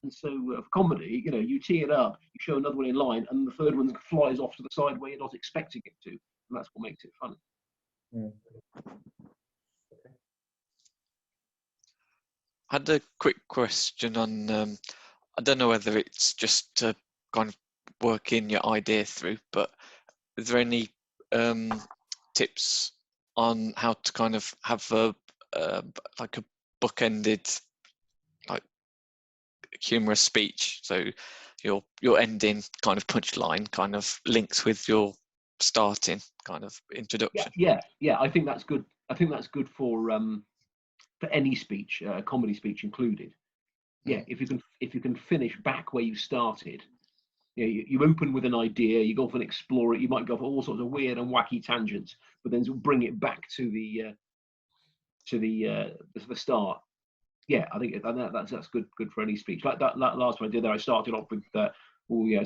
And so for comedy, you tee it up, you show another one in line, and the third one flies off to the side where you're not expecting it to, and that's what makes it funny. Mm. I had a quick question on, I don't know whether it's just to kind of work in your idea through, but is there any tips on how to kind of have like a bookended, like humorous speech? So your ending kind of punchline kind of links with your starting kind of introduction. Yeah. I think that's good. I think that's good for any speech, comedy speech included. Yeah, if you can finish back where you started. You open with an idea, you go off and explore it. You might go for all sorts of weird and wacky tangents, but then bring it back to the start. Yeah, I think that's good for any speech. Like that last one I did there, I started off with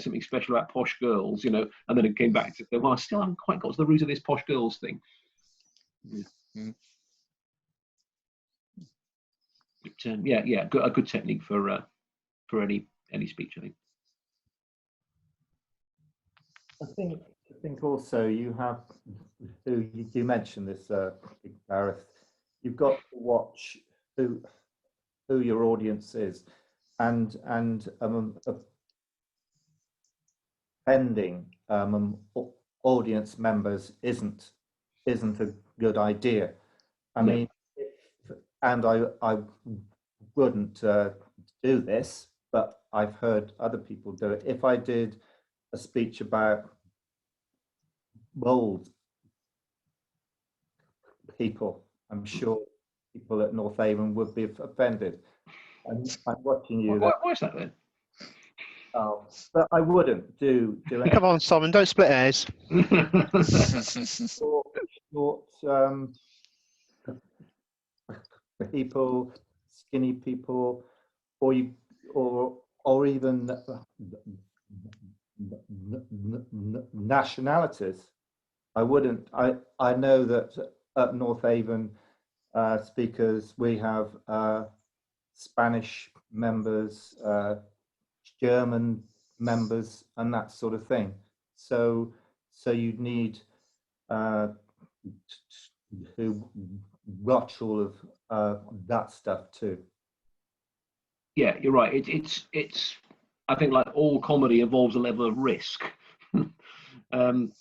something special about posh girls, and then it came back to, well, I still haven't quite got to the root of this posh girls thing. Yeah. Mm. But, a good technique for any speech, I think. I think also you have, you mentioned this, Gareth, you've got to watch who your audience is, and offending audience members isn't a good idea. I mean, and I wouldn't do this, but I've heard other people do it. If I did a speech about bold people, I'm sure people at Northavon would be offended. I'm watching you. What's that then? But I wouldn't do it. Come on, Simon, don't split hairs. short people, skinny people, or even nationalities. I wouldn't. I know that at Northavon speakers we have Spanish members, German members, and that sort of thing. So you'd need to watch all of that stuff too. Yeah, you're right. It's I think like all comedy involves a level of risk. And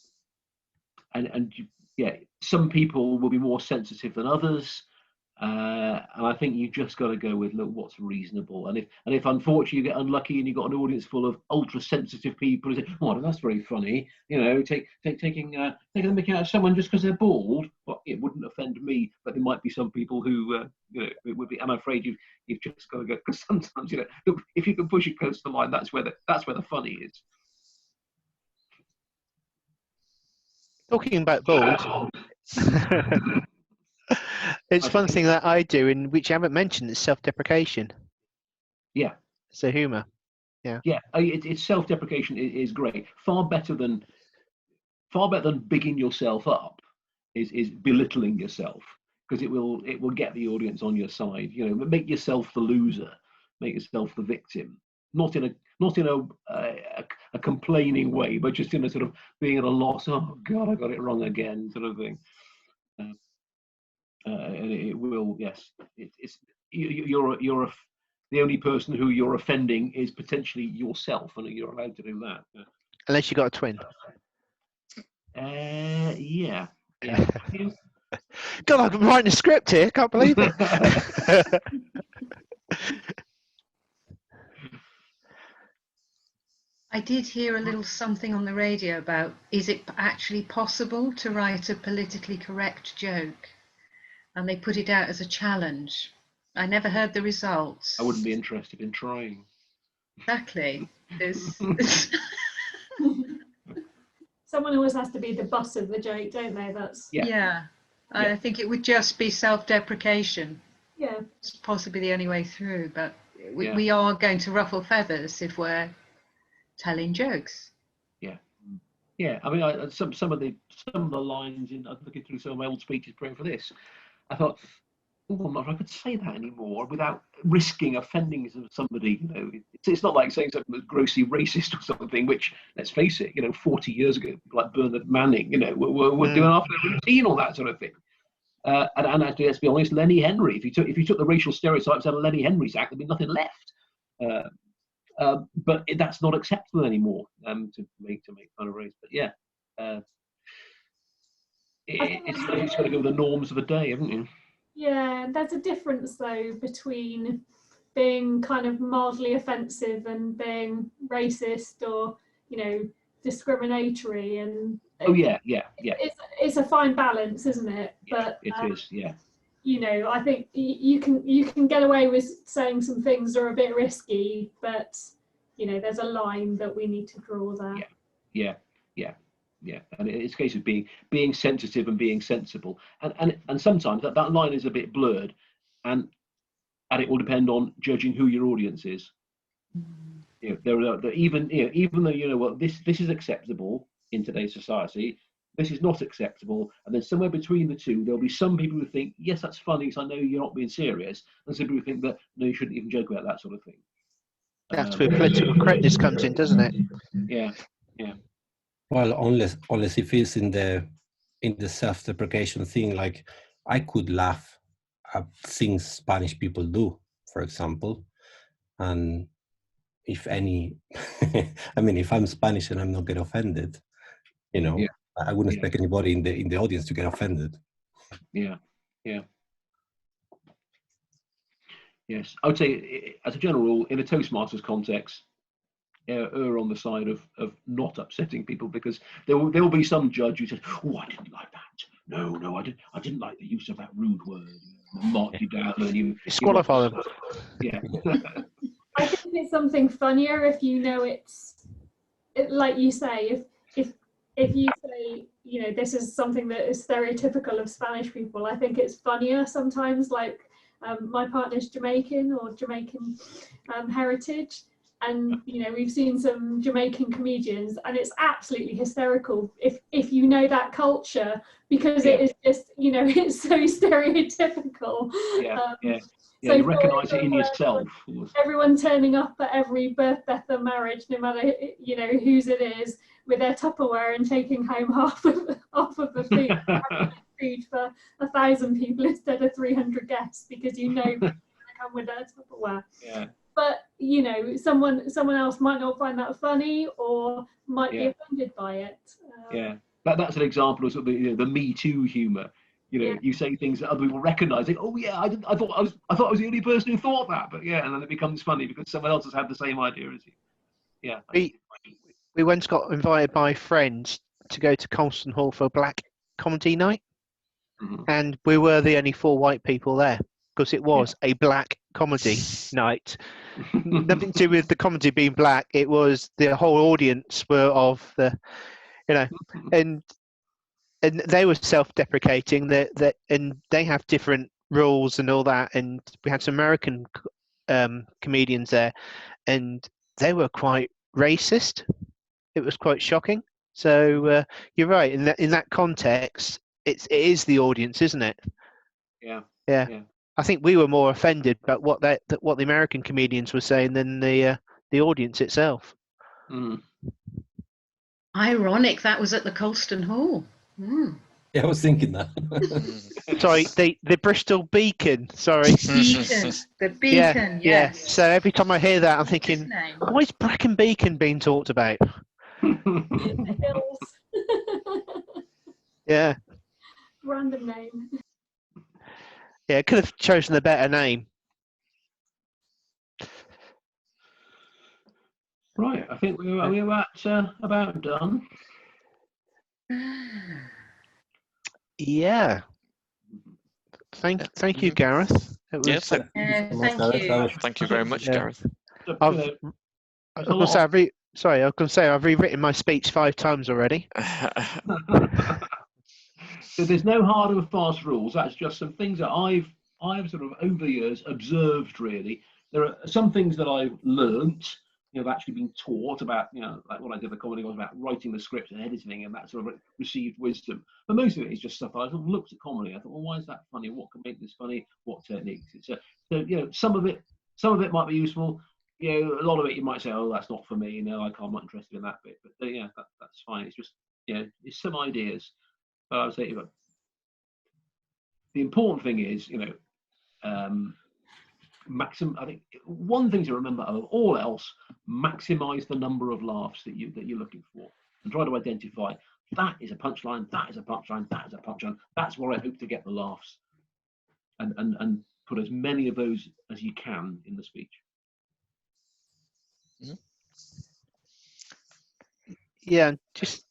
some people will be more sensitive than others. And I think you just got to go with, look, what's reasonable. And if unfortunately you get unlucky and you've got an audience full of ultra sensitive people who say, oh, that's very funny, taking the mickey out of someone just because they're bald, well, it wouldn't offend me, but there might be some people who it would be. I'm afraid you've just got to go, because sometimes look, if you can push it close to the line, that's where the funny is. Talking about bald. It's one thing that I do, in which you haven't mentioned, is self-deprecation. Yeah. So humour. Yeah. Yeah, it's self-deprecation is great. Far better than bigging yourself up is belittling yourself. because it will get the audience on your side. You know, make yourself the loser, make yourself the victim, not in a complaining way, but just in a sort of being at a loss. Oh God, I got it wrong again, sort of thing. And it will, yes, it's the only person who you're offending is potentially yourself, and you're allowed to do that. Unless you got a twin. Yeah. God, I'm writing a script here. Can't believe it. I did hear a little something on the radio about, is it actually possible to write a politically correct joke? And they put it out as a challenge. I never heard the results. I wouldn't be interested in trying. Exactly. Someone always has to be the butt of the joke, don't they? That's yeah. I think it would just be self-deprecation. Yeah. It's possibly the only way through, but we are going to ruffle feathers if we're telling jokes. Yeah. I mean, some of the lines in, I'm looking through some of my old speeches praying for this. I thought, oh, I'm not sure I could say that anymore without risking offending somebody. You know, it's not like saying something that's grossly racist or something. Which, let's face it, 40 years ago, people like Bernard Manning, were doing after their routine, all that sort of thing. And actually, let's be honest, Lenny Henry. If you took the racial stereotypes out of Lenny Henry's act, there'd be nothing left. But that's not acceptable anymore to make fun of race. But yeah, it's got to go with the norms of the day, haven't you? Yeah, there's a difference though between being kind of mildly offensive and being racist or discriminatory. And it's a fine balance, isn't it? But it is. Yeah. I think you can get away with saying some things that are a bit risky, but there's a line that we need to draw there. Yeah. And it's a case of being sensitive and being sensible, and sometimes that line is a bit blurred, and it will depend on judging who your audience is. There are even though this is acceptable in today's society, this is not acceptable, and then somewhere between the two there'll be some people who think, yes, that's funny because I know you're not being serious, and some people who think that no, you shouldn't even joke about that sort of thing. That's where political correctness comes in, doesn't it? Yeah. Well, unless if it's in the self-deprecation thing, like I could laugh at things Spanish people do, for example, and if any, I mean, if I'm Spanish and I'm not get offended, I wouldn't expect anybody in the audience to get offended. Yeah. Yes, I would say, as a general rule, in a Toastmasters context, err on the side of not upsetting people, because there will be some judge who says, "Oh, I didn't like that. No, I didn't like the use of that rude word." Mark you down and you disqualify them. Yeah. I think it's something funnier if like you say, if you say, this is something that is stereotypical of Spanish people. I think it's funnier sometimes. Like my partner's Jamaican or Jamaican heritage. And we've seen some Jamaican comedians, and it's absolutely hysterical if you know that culture, because it is just it's so stereotypical. So you recognise it in yourself. Everyone turning up at every birth, death, or marriage, no matter whose it is, with their Tupperware and taking home half of the food, food for 1,000 people instead of 300 guests, because they're going to come with their Tupperware. Yeah. But someone else might not find that funny or might be offended by it. That's an example of sort of the Me Too humour. You say things that other people recognise. Oh yeah, I thought I was the only person who thought that, but and then it becomes funny because someone else has had the same idea as you. Yeah. We once got invited by friends to go to Colston Hall for a black comedy night, and we were the only 4 white people there, because it was a black comedy night. Nothing to do with the comedy being black. It was the whole audience were of the, and they were self-deprecating. And they have different rules and all that. And we had some American comedians there, and they were quite racist. It was quite shocking. So you're right. In that context, it is the audience, isn't it? Yeah. Yeah. Yeah. I think we were more offended about what the American comedians were saying than the audience itself. Mm. Ironic that was at the Colston Hall. Mm. Yeah, I was thinking that. Sorry, the Bristol Beacon. Sorry. Beacon, the Beacon, Yeah. yes. So every time I hear that, I'm His thinking, name. why is Brecon Beacon being talked about? Hills. Yeah. Random name. Yeah, could have chosen a better name. Right, I think we're about done. Yeah. Thank you, Gareth. It was. Yeah, thank Thank you. Thank you very much, Yeah. Gareth. So, I've, you know, I was there's a gonna lot say, of- I was going to say I've rewritten my speech 5 times already. So there's no hard and fast rules. That's just some things that I've sort of over the years observed. Really, there are some things that I've learnt. You know, actually been taught about. You know, like what I did the comedy was about writing the script and editing, and that sort of received wisdom. But most of it is just stuff I sort of looked at comedy. I thought, well, why is that funny? What can make this funny? What techniques? So you know, some of it might be useful. You know, a lot of it you might say, oh, that's not for me. You know, I'm not interested in that bit. But yeah, that's fine. It's just, you know, it's some ideas. But I would say, the important thing is, you know, I think one thing to remember above all else, maximize the number of laughs that you're looking for, and try to identify that is a punchline, that is a punchline, that is a punchline. That's where I hope to get the laughs, and put as many of those as you can in the speech. Yeah, just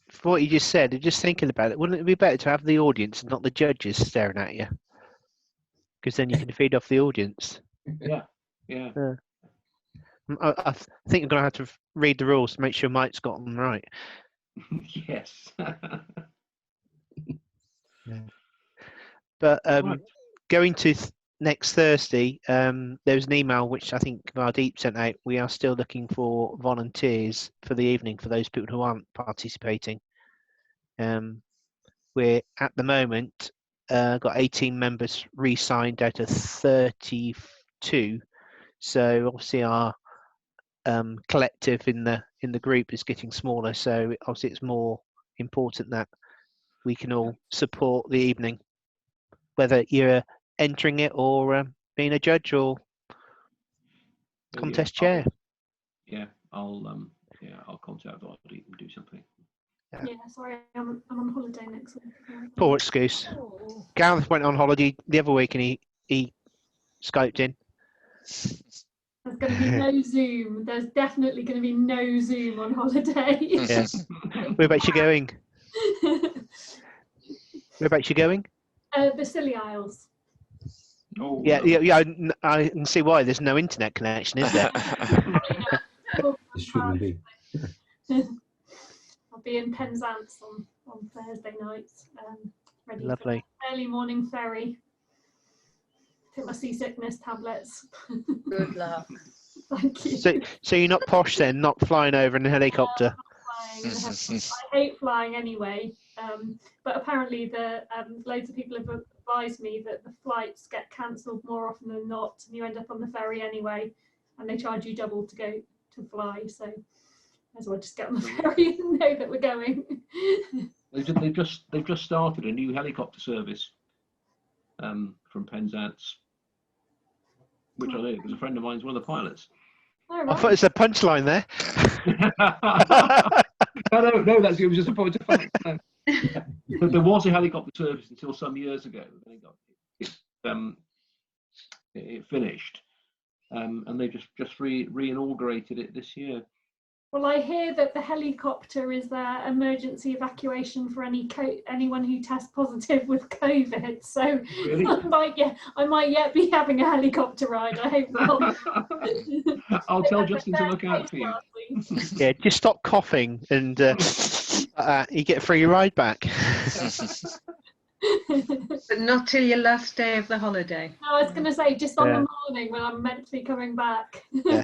for what you just said, and just thinking about it, wouldn't it be better to have the audience and not the judges staring at you? Because then you can feed off the audience. Yeah. I think I'm going to have to read the rules to make sure Mike's got them right. Yes. But Right. going to next Thursday, there's an email which I think Vardeep sent out. We are still looking for volunteers for the evening for those people who aren't participating. We're at the moment got 18 members re-signed out of 32. So obviously our collective in the group is getting smaller. So obviously it's more important that we can all support the evening, whether you're entering it or being a judge or contest chair. I'll contact Audie and do something. Yeah, sorry, I'm on holiday next week. Poor excuse. Oh. Gareth went on holiday the other week and he Skyped in. There's going to be no Zoom. There's definitely going to be no Zoom on holiday. Yeah. Where about you going? Where about you going? The Scilly Isles. Oh, Yeah. I can see why. There's no internet connection, is there? It shouldn't be. I'll be in Penzance on Thursday night, ready Lovely. for early morning ferry. Take my seasickness tablets. Good luck. Thank you. So you're not posh then, not flying over in a helicopter? I hate flying anyway, but apparently loads of people have advised me that the flights get cancelled more often than not, and you end up on the ferry anyway, and they charge you double to go to fly. So might as well just get on the ferry and know that we're going. They've just started a new helicopter service from Penzance, which I know because a friend of mine's one of the pilots. All I right. thought it was a punchline there. No, it was just a point of fact. No. But there was a helicopter service until some years ago. It finished, and they just re-inaugurated it this year. Well, I hear that the helicopter is their emergency evacuation for anyone who tests positive with COVID. So Really? I might yet be having a helicopter ride. I hope not. I'll tell Justin to look out for you. Yeah, just stop coughing and you get a free ride back. But not till your last day of the holiday. No, I was going to say just on Yeah. the morning when I'm meant to be coming back. Yeah.